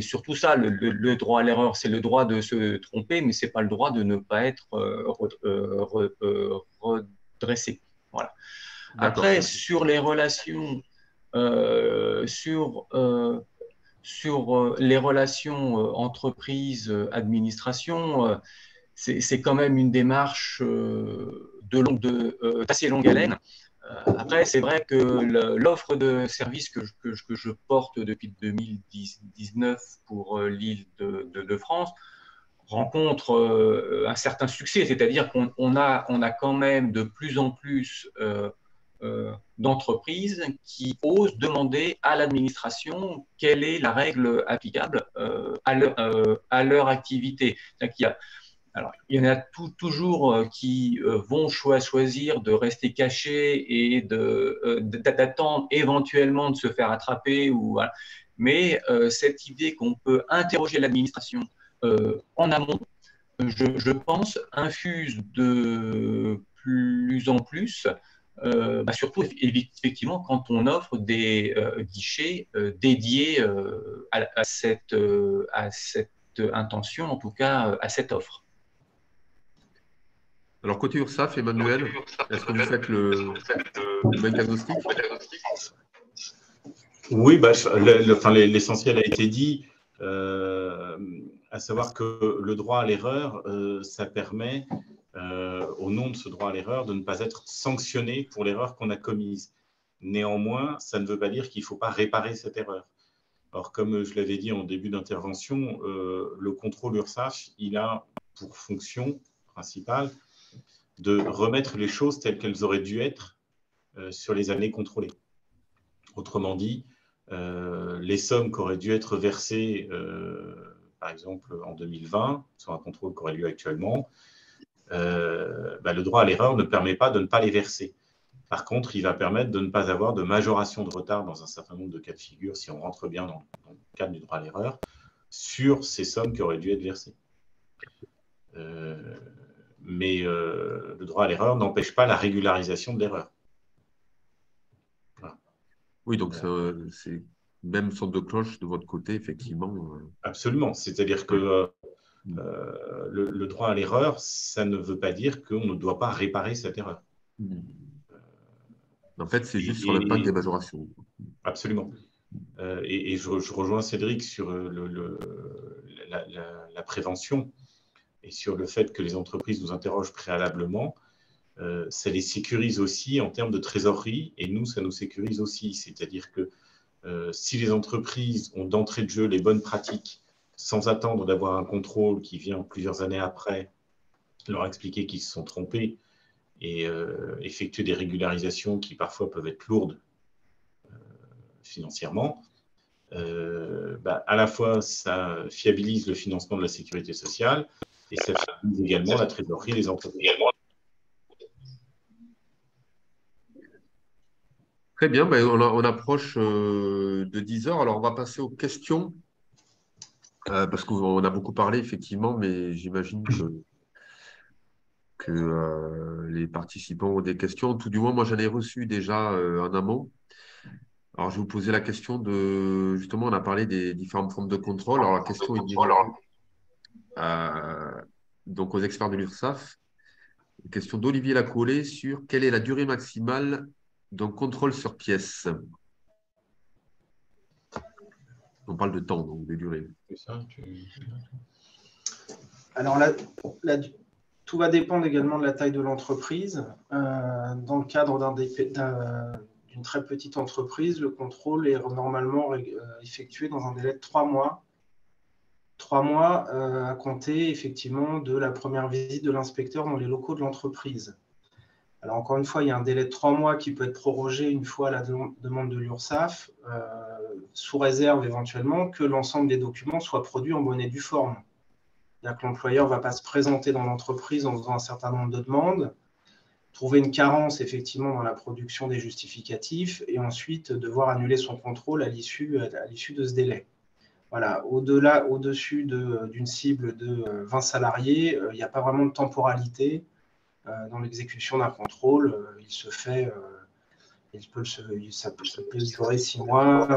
surtout ça, le droit à l'erreur, c'est le droit de se tromper, mais ce n'est pas le droit de ne pas être redressé. Voilà. Après, sur les relations, sur les relations entreprise-administration, c'est quand même une démarche d'assez longue haleine. Après, c'est vrai que l'offre de services que je porte depuis 2019 pour l'île de France rencontre un certain succès, c'est-à-dire qu'on a quand même de plus en plus d'entreprises qui osent demander à l'administration quelle est la règle applicable à leur activité. Alors, il y en a toujours qui vont choisir de rester cachés et d'attendre éventuellement de se faire attraper. Voilà. Mais cette idée qu'on peut interroger l'administration en amont, je pense, infuse de plus en plus, surtout effectivement quand on offre des guichets dédiés à cette intention, en tout cas à cette offre. Alors, côté URSSAF, Emmanuel, est-ce que vous faites le même diagnostic? Oui, l'essentiel a été dit, à savoir que le droit à l'erreur, ça permet, au nom de ce droit à l'erreur, de ne pas être sanctionné pour l'erreur qu'on a commise. Néanmoins, ça ne veut pas dire qu'il ne faut pas réparer cette erreur. Alors, comme je l'avais dit en début d'intervention, le contrôle URSSAF, il a pour fonction principale de remettre les choses telles qu'elles auraient dû être sur les années contrôlées. Autrement dit, les sommes qui auraient dû être versées, par exemple en 2020, sur un contrôle qui aurait lieu actuellement, le droit à l'erreur ne permet pas de ne pas les verser. Par contre, il va permettre de ne pas avoir de majoration de retard dans un certain nombre de cas de figure, si on rentre bien dans le cadre du droit à l'erreur, sur ces sommes qui auraient dû être versées. Mais le droit à l'erreur n'empêche pas la régularisation de l'erreur. Voilà. Oui, donc c'est même sorte de cloche de votre côté, effectivement. Absolument. C'est-à-dire que le droit à l'erreur, ça ne veut pas dire qu'on ne doit pas réparer cette erreur. En fait, c'est juste sur l'impact des majorations. Absolument. Et je rejoins Cédric sur la prévention et sur le fait que les entreprises nous interrogent préalablement. Ça les sécurise aussi en termes de trésorerie, et nous, ça nous sécurise aussi. C'est-à-dire que si les entreprises ont d'entrée de jeu les bonnes pratiques, sans attendre d'avoir un contrôle qui vient plusieurs années après, leur expliquer qu'ils se sont trompés et effectuer des régularisations qui parfois peuvent être lourdes financièrement, à la fois ça fiabilise le financement de la sécurité sociale et ça fiabilise également la trésorerie des entreprises. Très bien, on approche de 10 heures. Alors, on va passer aux questions, parce qu'on a beaucoup parlé, effectivement, mais j'imagine que les participants ont des questions. Tout du moins, moi, j'en ai reçu déjà en amont. Alors, je vais vous poser la question de… Justement, on a parlé des différentes formes de contrôle. Alors, la question est dirigée donc aux experts de l'URSSAF. Une question d'Olivier Lacollet sur quelle est la durée maximale d'un contrôle sur pièce. On parle de temps, donc de durée. Alors tout va dépendre également de la taille de l'entreprise. Dans le cadre d'une très petite entreprise, le contrôle est normalement effectué dans un délai de 3 mois. 3 mois à compter effectivement de la première visite de l'inspecteur dans les locaux de l'entreprise. Alors encore une fois, il y a un délai de 3 mois qui peut être prorogé une fois la demande de l'URSSAF, sous réserve éventuellement que l'ensemble des documents soient produits en bonne et due forme. C'est-à-dire que l'employeur ne va pas se présenter dans l'entreprise en faisant un certain nombre de demandes, trouver une carence effectivement dans la production des justificatifs et ensuite devoir annuler son contrôle à l'issue de ce délai. Voilà, au-dessus d'une cible de 20 salariés, il n'y a pas vraiment de temporalité dans l'exécution d'un contrôle. Ça peut durer 6 mois.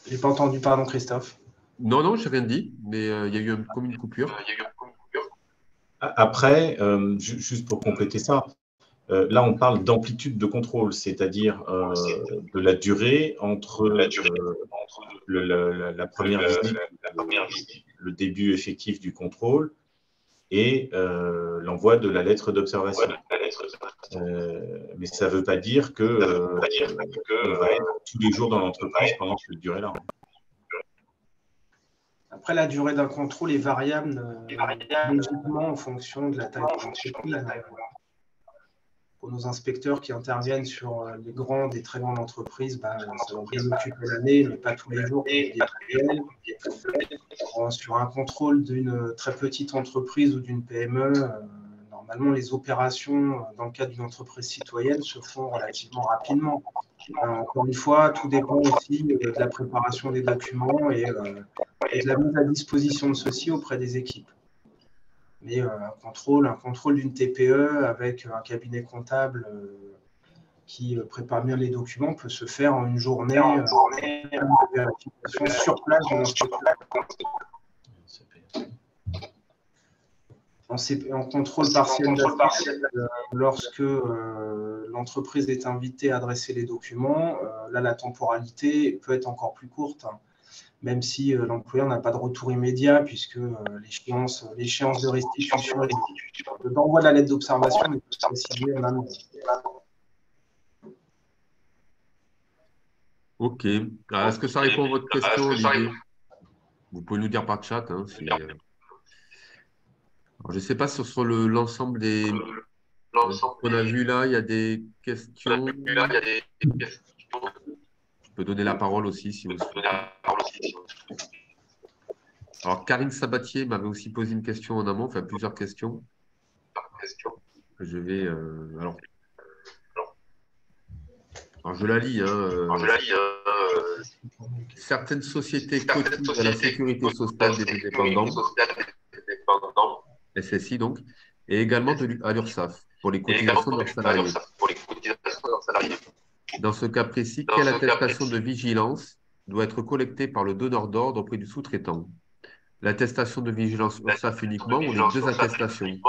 Je n'ai pas entendu, pardon, Christophe. Non, je n'ai rien dit, mais il y a eu comme une coupure. Après, juste pour compléter ça, là, on parle d'amplitude de contrôle, c'est-à-dire de la durée entre la première visite, le début effectif du contrôle et l'envoi de la lettre d'observation. Mais ça ne veut pas dire qu'on va être tous les jours dans l'entreprise pendant cette durée-là. Après, la durée d'un contrôle est variable logiquement en fonction de la taille de l'entreprise. Pour nos inspecteurs qui interviennent sur les grandes et très grandes entreprises, ça va bien occuper l'année, mais pas tous les jours. Sur un contrôle d'une très petite entreprise ou d'une PME, normalement, les opérations dans le cadre d'une entreprise citoyenne se font relativement rapidement. Encore une fois, tout dépend aussi de la préparation des documents et de la mise à disposition de ceux-ci auprès des équipes. Mais un contrôle d'une TPE avec un cabinet comptable qui prépare bien les documents peut se faire en une journée de vérification sur place de l'inspecteur. En contrôle partiel, lorsque l'entreprise est invitée à adresser les documents, là la temporalité peut être encore plus courte, hein, même si l'employeur n'a pas de retour immédiat, puisque l'échéance de restitution d'envoi de la lettre d'observation est précisée en amont. Ok. Est-ce que ça répond à votre question, Olivier? Vous pouvez nous dire par chat. Hein, Alors, je ne sais pas sur l'ensemble des… qu'on a vu là, il y a des questions. Je peux donner la parole aussi si vous souhaitez. Alors, Karine Sabatier m'avait aussi posé une question en amont, enfin plusieurs questions. Je vais… alors, je la lis. Certaines sociétés cotisent à la sécurité sociale des indépendants, SSI donc, et également à l'URSSAF pour les cotisations de leurs salariés. Dans ce cas précis, quelle attestation de vigilance doit être collectée par le donneur d'ordre auprès du sous-traitant? L'attestation de vigilance URSSAF uniquement ou les deux attestations?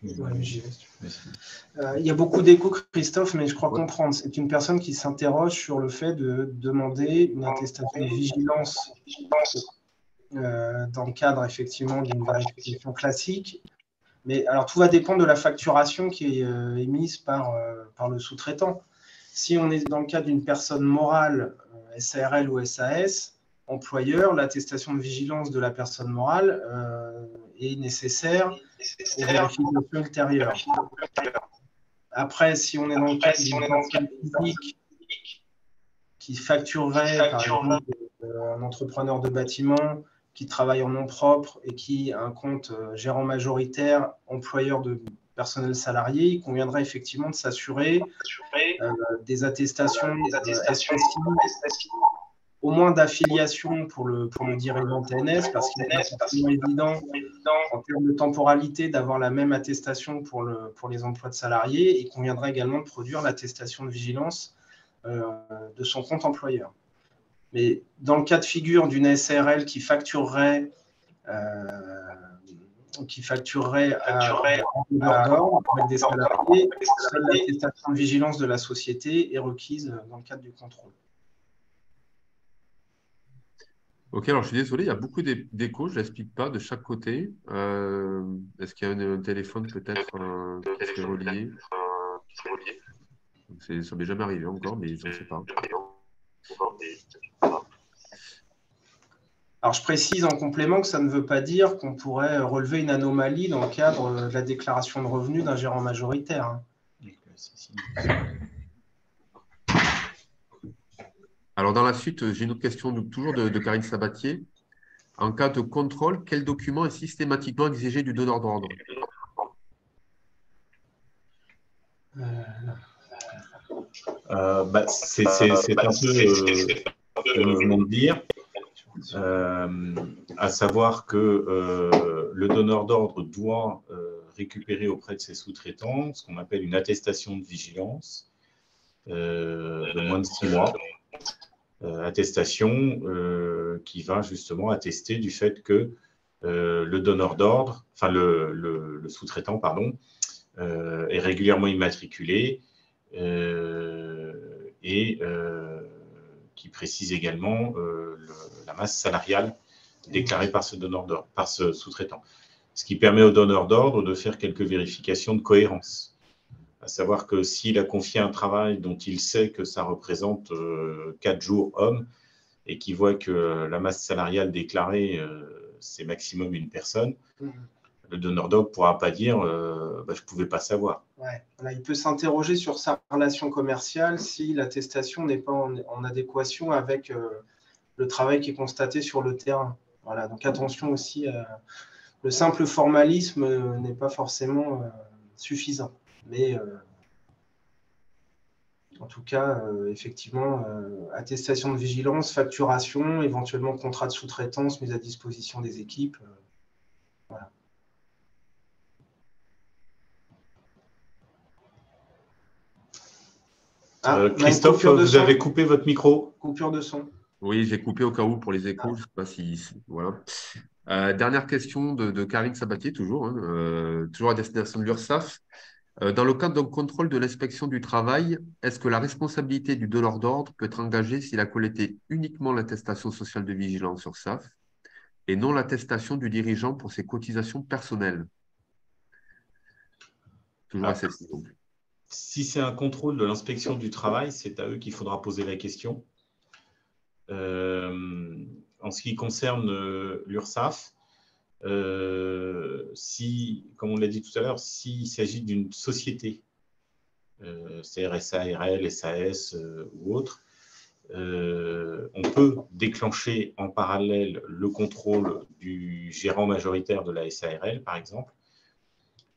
Il y a beaucoup d'échos, Christophe, mais je crois comprendre. C'est une personne qui s'interroge sur le fait de demander une attestation de vigilance dans le cadre effectivement d'une vérification classique. Mais alors tout va dépendre de la facturation qui est émise par le sous-traitant. Si on est dans le cadre d'une personne morale, SARL ou SAS, employeur, l'attestation de vigilance de la personne morale est nécessaire aux vérifications ultérieures. Après, si on est dans le cadre d'une personne physique qui facturerait, par exemple, un entrepreneur de bâtiment qui travaille en nom propre et qui a un compte gérant majoritaire, employeur de personnel salarié, il conviendrait effectivement de s'assurer des attestations SSI au moins d'affiliation pour le dirigeant TNS, parce qu'il n'est pas forcément évident en termes de temporalité d'avoir la même attestation pour les emplois de salariés, et qu'on viendra également de produire l'attestation de vigilance de son compte employeur. Mais dans le cas de figure d'une SARL qui facturerait avec des salariés, seule l'attestation de vigilance de la société est requise dans le cadre du contrôle. Ok, alors je suis désolé, il y a beaucoup d'échos, je ne l'explique pas de chaque côté. Est-ce qu'il y a un téléphone peut-être qui serait relié? Ça m'est jamais arrivé encore, mais je ne sais pas. Alors, je précise en complément que ça ne veut pas dire qu'on pourrait relever une anomalie dans le cadre de la déclaration de revenus d'un gérant majoritaire. Alors, dans la suite, j'ai une autre question, toujours de Karine Sabatier. En cas de contrôle, quel document est systématiquement exigé du donneur d'ordre? C'est un peu ce que nous venons de dire, à savoir que le donneur d'ordre doit récupérer auprès de ses sous-traitants ce qu'on appelle une attestation de vigilance de moins de 6 mois. Attestation qui va justement attester du fait que le donneur d'ordre, enfin le sous-traitant, pardon, est régulièrement immatriculé et qui précise également la masse salariale déclarée par ce donneur d'ordre, par ce sous-traitant. Ce qui permet au donneur d'ordre de faire quelques vérifications de cohérence. À savoir que s'il a confié un travail dont il sait que ça représente 4 jours hommes et qu'il voit que la masse salariale déclarée, c'est maximum une personne, le donneur d'ordre ne pourra pas dire je ne pouvais pas savoir. Ouais. Voilà, il peut s'interroger sur sa relation commerciale si l'attestation n'est pas en adéquation avec le travail qui est constaté sur le terrain. Voilà, donc attention aussi, le simple formalisme n'est pas forcément suffisant. Mais en tout cas, effectivement, attestation de vigilance, facturation, éventuellement contrat de sous-traitance mis à disposition des équipes. Voilà. Christophe, vous avez coupé votre micro. Coupure de son. Oui, j'ai coupé au cas où pour les échos. Je ne sais pas si… Voilà. Dernière question de Karine Sabatier, toujours, toujours à destination de l'URSSAF. Dans le cadre d'un contrôle de l'inspection du travail, est-ce que la responsabilité du donneur d'ordre peut être engagée s'il a collecté uniquement l'attestation sociale de vigilance URSSAF et non l'attestation du dirigeant pour ses cotisations personnelles? Toujours à cette question. Si c'est un contrôle de l'inspection du travail, c'est à eux qu'il faudra poser la question. En ce qui concerne l'URSSAF, si, comme on l'a dit tout à l'heure, s'il s'agit d'une société, CRSA, SAS ou autre, on peut déclencher en parallèle le contrôle du gérant majoritaire de la SARL, par exemple,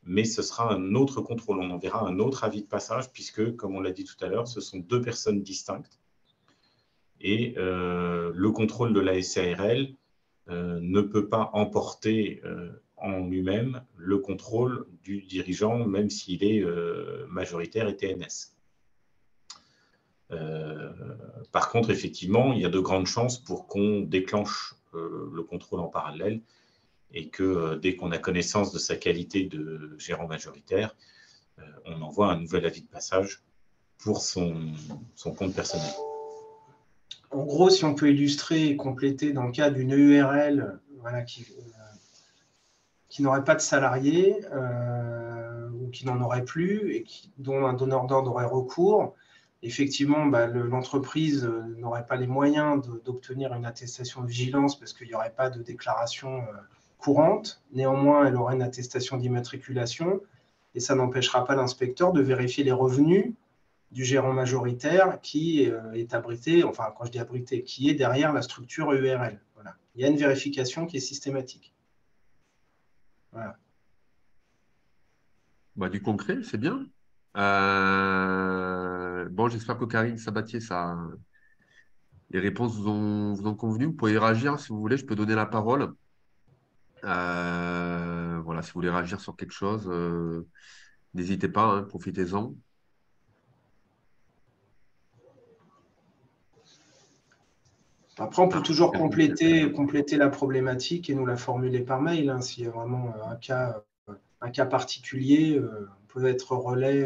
mais ce sera un autre contrôle. On enverra un autre avis de passage puisque, comme on l'a dit tout à l'heure, ce sont deux personnes distinctes. Et le contrôle de la SARL ne peut pas emporter en lui-même le contrôle du dirigeant, même s'il est majoritaire et TNS. Par contre, effectivement, il y a de grandes chances pour qu'on déclenche le contrôle en parallèle et que dès qu'on a connaissance de sa qualité de gérant majoritaire, on envoie un nouvel avis de passage pour son compte personnel. En gros, si on peut illustrer et compléter dans le cas d'une URL voilà, qui n'aurait pas de salariés ou qui n'en aurait plus et dont un donneur d'ordre aurait recours, effectivement, l'entreprise n'aurait pas les moyens d'obtenir une attestation de vigilance parce qu'il n'y aurait pas de déclaration courante. Néanmoins, elle aurait une attestation d'immatriculation et ça n'empêchera pas l'inspecteur de vérifier les revenus du gérant majoritaire qui est abrité, enfin quand je dis abrité, qui est derrière la structure URL. Voilà. Il y a une vérification qui est systématique. Voilà. Du concret, c'est bien. Bon, j'espère que Karine Sabatier, il Les réponses vous ont convenu. Vous pouvez réagir si vous voulez. Je peux donner la parole. Voilà, si vous voulez réagir sur quelque chose, n'hésitez pas, hein, profitez-en. Après, on peut toujours compléter la problématique et nous la formuler par mail, hein, s'il y a vraiment un cas particulier, on peut être relais.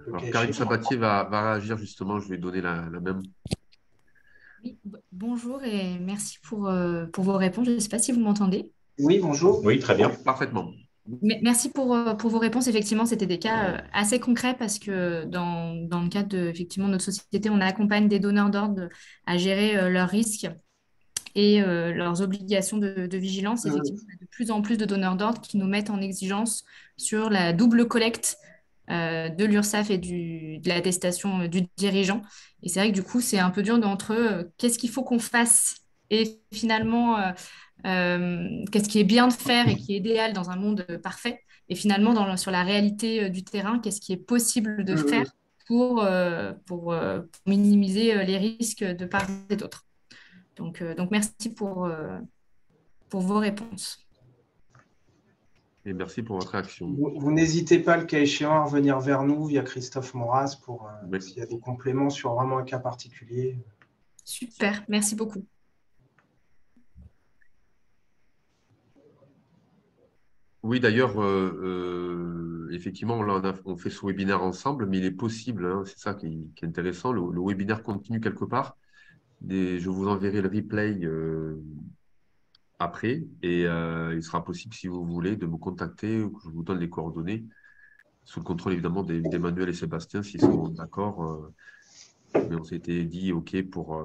Alors, Karine Sabatier va réagir justement. Je vais donner la même. Oui, bonjour et merci pour vos réponses. Je ne sais pas si vous m'entendez. Oui, bonjour. Oui, très bien. Parfaitement. Merci pour vos réponses. Effectivement, c'était des cas assez concrets parce que dans le cadre de effectivement, notre société, on accompagne des donneurs d'ordre à gérer leurs risques et leurs obligations de vigilance. Effectivement, on a de plus en plus de donneurs d'ordre qui nous mettent en exigence sur la double collecte de l'URSSAF et de l'attestation du dirigeant. Et c'est vrai que du coup, c'est un peu dur d'entre eux. Qu'est-ce qu'il faut qu'on fasse? Et finalement, qu'est-ce qui est bien de faire et qui est idéal dans un monde parfait? Et finalement, sur la réalité du terrain, qu'est-ce qui est possible de faire pour minimiser les risques de part et d'autre? Donc merci pour vos réponses. Et merci pour votre réaction. Vous n'hésitez pas, le cas échéant, à revenir vers nous via Christophe Moras pour s'il y a des compléments sur vraiment un cas particulier. Super, merci beaucoup. Oui, d'ailleurs, effectivement, là, on fait ce webinaire ensemble, mais il est possible, hein, c'est ça qui est intéressant, le webinaire continue quelque part. Je vous enverrai le replay après, et il sera possible, si vous voulez, de me contacter ou que je vous donne les coordonnées, sous le contrôle évidemment d'Emmanuel et Sébastien, s'ils sont d'accord. Mais on s'était dit OK pour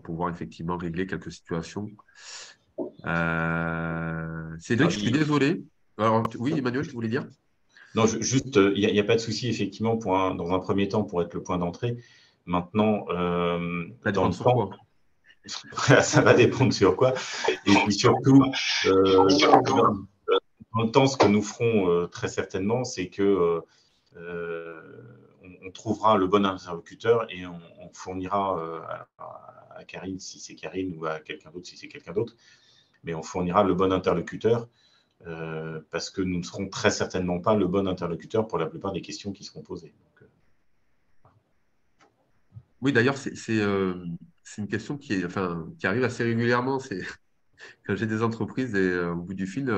pouvoir effectivement régler quelques situations. Cédric, je suis désolé. Alors, oui, Emmanuel, tu voulais dire? Non, juste, il n'y a pas de souci, effectivement, dans un premier temps, pour être le point d'entrée. Maintenant, ça dépend sur quoi? Ça va dépendre sur quoi. Et puis surtout, dans le temps, ce que nous ferons très certainement, c'est que on trouvera le bon interlocuteur et on fournira à Karine, si c'est Karine, ou à quelqu'un d'autre, si c'est quelqu'un d'autre, mais on fournira le bon interlocuteur parce que nous ne serons très certainement pas le bon interlocuteur pour la plupart des questions qui seront posées. Donc, oui, d'ailleurs, c'est une question qui arrive assez régulièrement. Quand j'ai des entreprises et au bout du fil,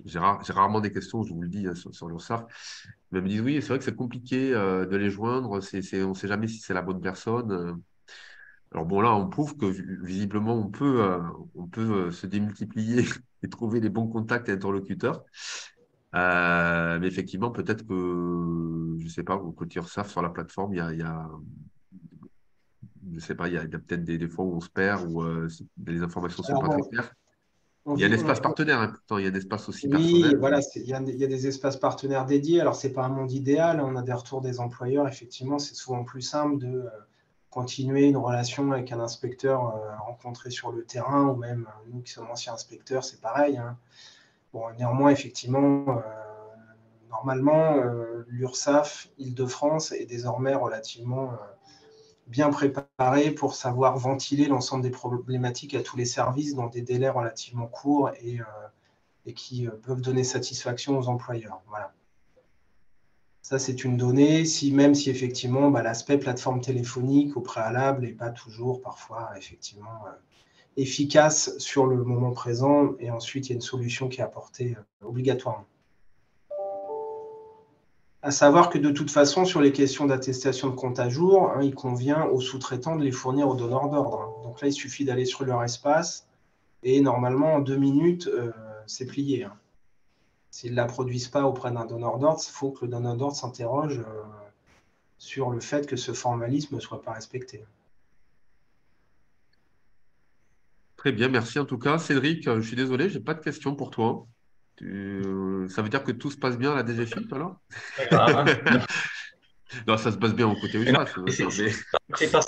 j'ai rarement des questions, je vous le dis, hein, sur l'URSSAF. Mais ils me disent oui, c'est vrai que c'est compliqué de les joindre, on ne sait jamais si c'est la bonne personne. Alors bon, là, on prouve que visiblement, on peut se démultiplier et trouver les bons contacts et interlocuteurs. Mais effectivement, peut-être que, je ne sais pas, au côté URSSAF, sur la plateforme, je sais pas, il y a peut-être des fois où on se perd, où les informations ne sont pas très claires. Il y a un espace partenaire, hein, pourtant, il y a un espace aussi personnel. Oui, voilà, il y a des espaces partenaires dédiés. Alors, ce n'est pas un monde idéal, on a des retours des employeurs. Effectivement, c'est souvent plus simple de continuer une relation avec un inspecteur rencontré sur le terrain, ou même nous qui sommes anciens inspecteurs, c'est pareil, hein. Bon, néanmoins, effectivement, normalement, l'URSSAF Île-de-France est désormais relativement bien préparé pour savoir ventiler l'ensemble des problématiques à tous les services dans des délais relativement courts et qui peuvent donner satisfaction aux employeurs. Voilà. Ça, c'est une donnée, même si effectivement l'aspect plateforme téléphonique au préalable n'est pas toujours parfois effectivement efficace sur le moment présent, et ensuite il y a une solution qui est apportée obligatoirement. À savoir que de toute façon, sur les questions d'attestation de compte à jour, il convient aux sous-traitants de les fournir aux donneurs d'ordre. Donc là, il suffit d'aller sur leur espace et normalement, en 2 minutes, c'est plié. S'ils ne la produisent pas auprès d'un donneur d'ordre, il faut que le donneur d'ordre s'interroge sur le fait que ce formalisme ne soit pas respecté. Très bien, merci en tout cas. Cédric, je suis désolé, je n'ai pas de questions pour toi. Ça veut dire que tout se passe bien à la DGFiP alors? Pas grave, hein. Non, ça se passe bien au côté URSSAF.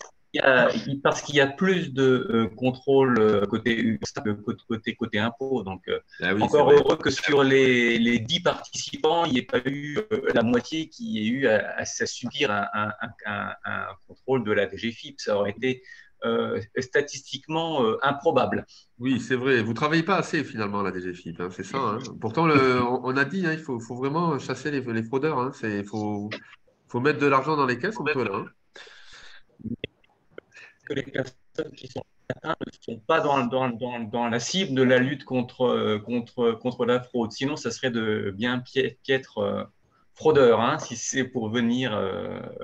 parce qu'il y a plus de contrôle côté URSSAF que côté impôt. Donc, Ah oui, encore heureux que sur les 10 participants, il n'y ait pas eu la moitié qui ait eu à subir un contrôle de la DGFiP. Ça aurait été statistiquement improbable. oui, c'est vrai. Vous ne travaillez pas assez finalement à la DGFiP, hein, c'est ça. Hein. Pourtant, on a dit, hein, il faut vraiment chasser les fraudeurs. Hein. Il faut mettre de l'argent dans les caisses, on peut là. Hein. Que les personnes qui sont atteintes ne sont pas dans la cible de la lutte contre la fraude. Sinon, ça serait de bien piètre fraudeur, hein, si c'est pour venir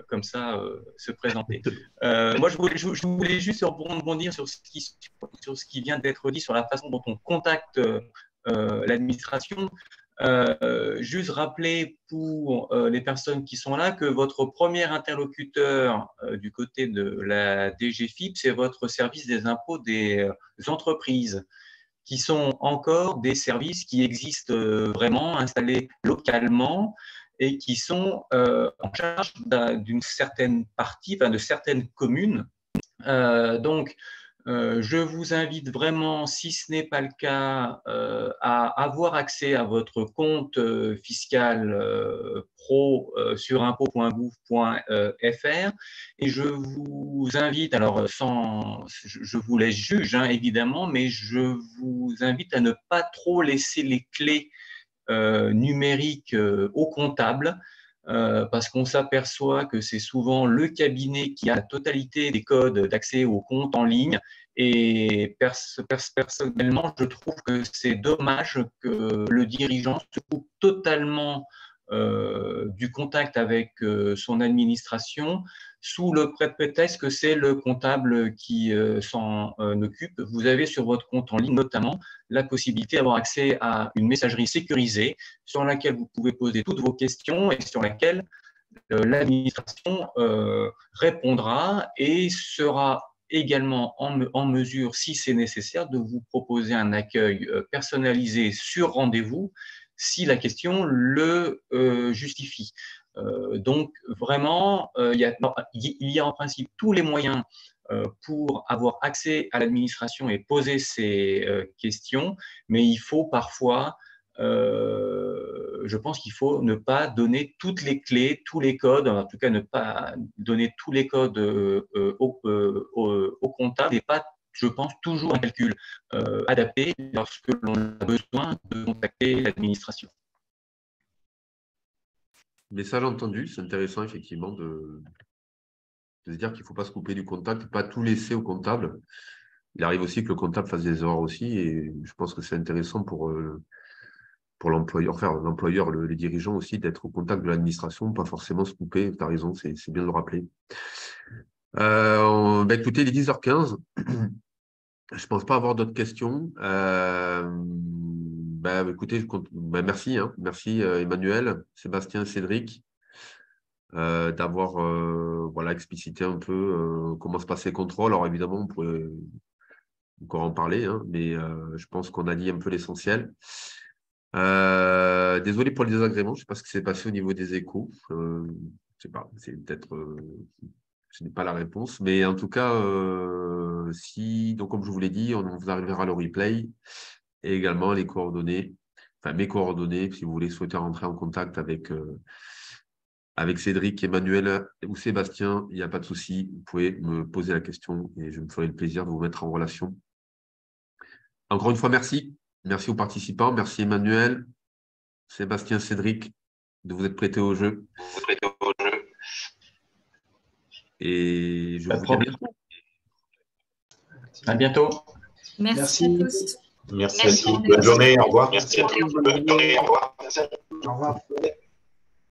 comme ça se présenter. Moi, je voulais juste rebondir sur ce qui vient d'être dit, sur la façon dont on contacte l'administration. Juste rappeler pour les personnes qui sont là que votre premier interlocuteur du côté de la DGFiP, c'est votre service des impôts des entreprises, qui sont encore des services qui existent vraiment, installés localement et qui sont en charge d'une certaine partie, enfin de certaines communes. Donc, je vous invite vraiment, si ce n'est pas le cas, à avoir accès à votre compte fiscal pro sur impôt.gouv.fr et je vous invite, alors je vous laisse juge hein, évidemment, mais je vous invite à ne pas trop laisser les clés numériques au comptable. Parce qu'on s'aperçoit que c'est souvent le cabinet qui a la totalité des codes d'accès au compte en ligne. Et personnellement, je trouve que c'est dommage que le dirigeant se coupe totalement du contact avec son administration sous le prétexte que c'est le comptable qui s'en occupe. Vous avez sur votre compte en ligne notamment la possibilité d'avoir accès à une messagerie sécurisée sur laquelle vous pouvez poser toutes vos questions et sur laquelle l'administration répondra et sera également en mesure, si c'est nécessaire, de vous proposer un accueil personnalisé sur rendez-vous si la question le justifie. Donc, vraiment, il y a en principe tous les moyens pour avoir accès à l'administration et poser ces questions, mais il faut parfois, je pense qu'il faut ne pas donner toutes les clés, tous les codes, en tout cas ne pas donner tous les codes au comptable et pas, je pense, toujours un calcul adapté lorsque l'on a besoin de contacter l'administration. Message entendu, c'est intéressant effectivement de se dire qu'il ne faut pas se couper du contact, pas tout laisser au comptable. Il arrive aussi que le comptable fasse des erreurs aussi et je pense que c'est intéressant pour l'employeur, enfin l'employeur, les dirigeants aussi, d'être au contact de l'administration, pas forcément se couper. Tu as raison, c'est bien de le rappeler. Écoutez, il est 10h15. Je ne pense pas avoir d'autres questions. Écoutez, merci. Hein. Merci Emmanuel, Sébastien, Cédric, d'avoir explicité un peu comment se passaient les contrôles. Alors évidemment, on pourrait encore en parler, hein, mais je pense qu'on a dit un peu l'essentiel. Désolé pour les désagréments, je ne sais pas ce qui s'est passé au niveau des échos. Je ne sais pas, c'est peut-être... ce n'est pas la réponse, mais en tout cas, donc comme je vous l'ai dit, on vous arrivera le replay et également les coordonnées, enfin mes coordonnées, si vous voulez souhaiter rentrer en contact avec Cédric, Emmanuel ou Sébastien, il n'y a pas de souci, vous pouvez me poser la question et je me ferai le plaisir de vous mettre en relation. Encore une fois, merci. Merci aux participants, merci Emmanuel, Sébastien, Cédric, de vous être prêtés au jeu. Et je vous dis à bientôt. À bientôt. Merci à tous. Merci à tous. Bonne journée. Au revoir. Merci à tous. Bonne journée. Au revoir.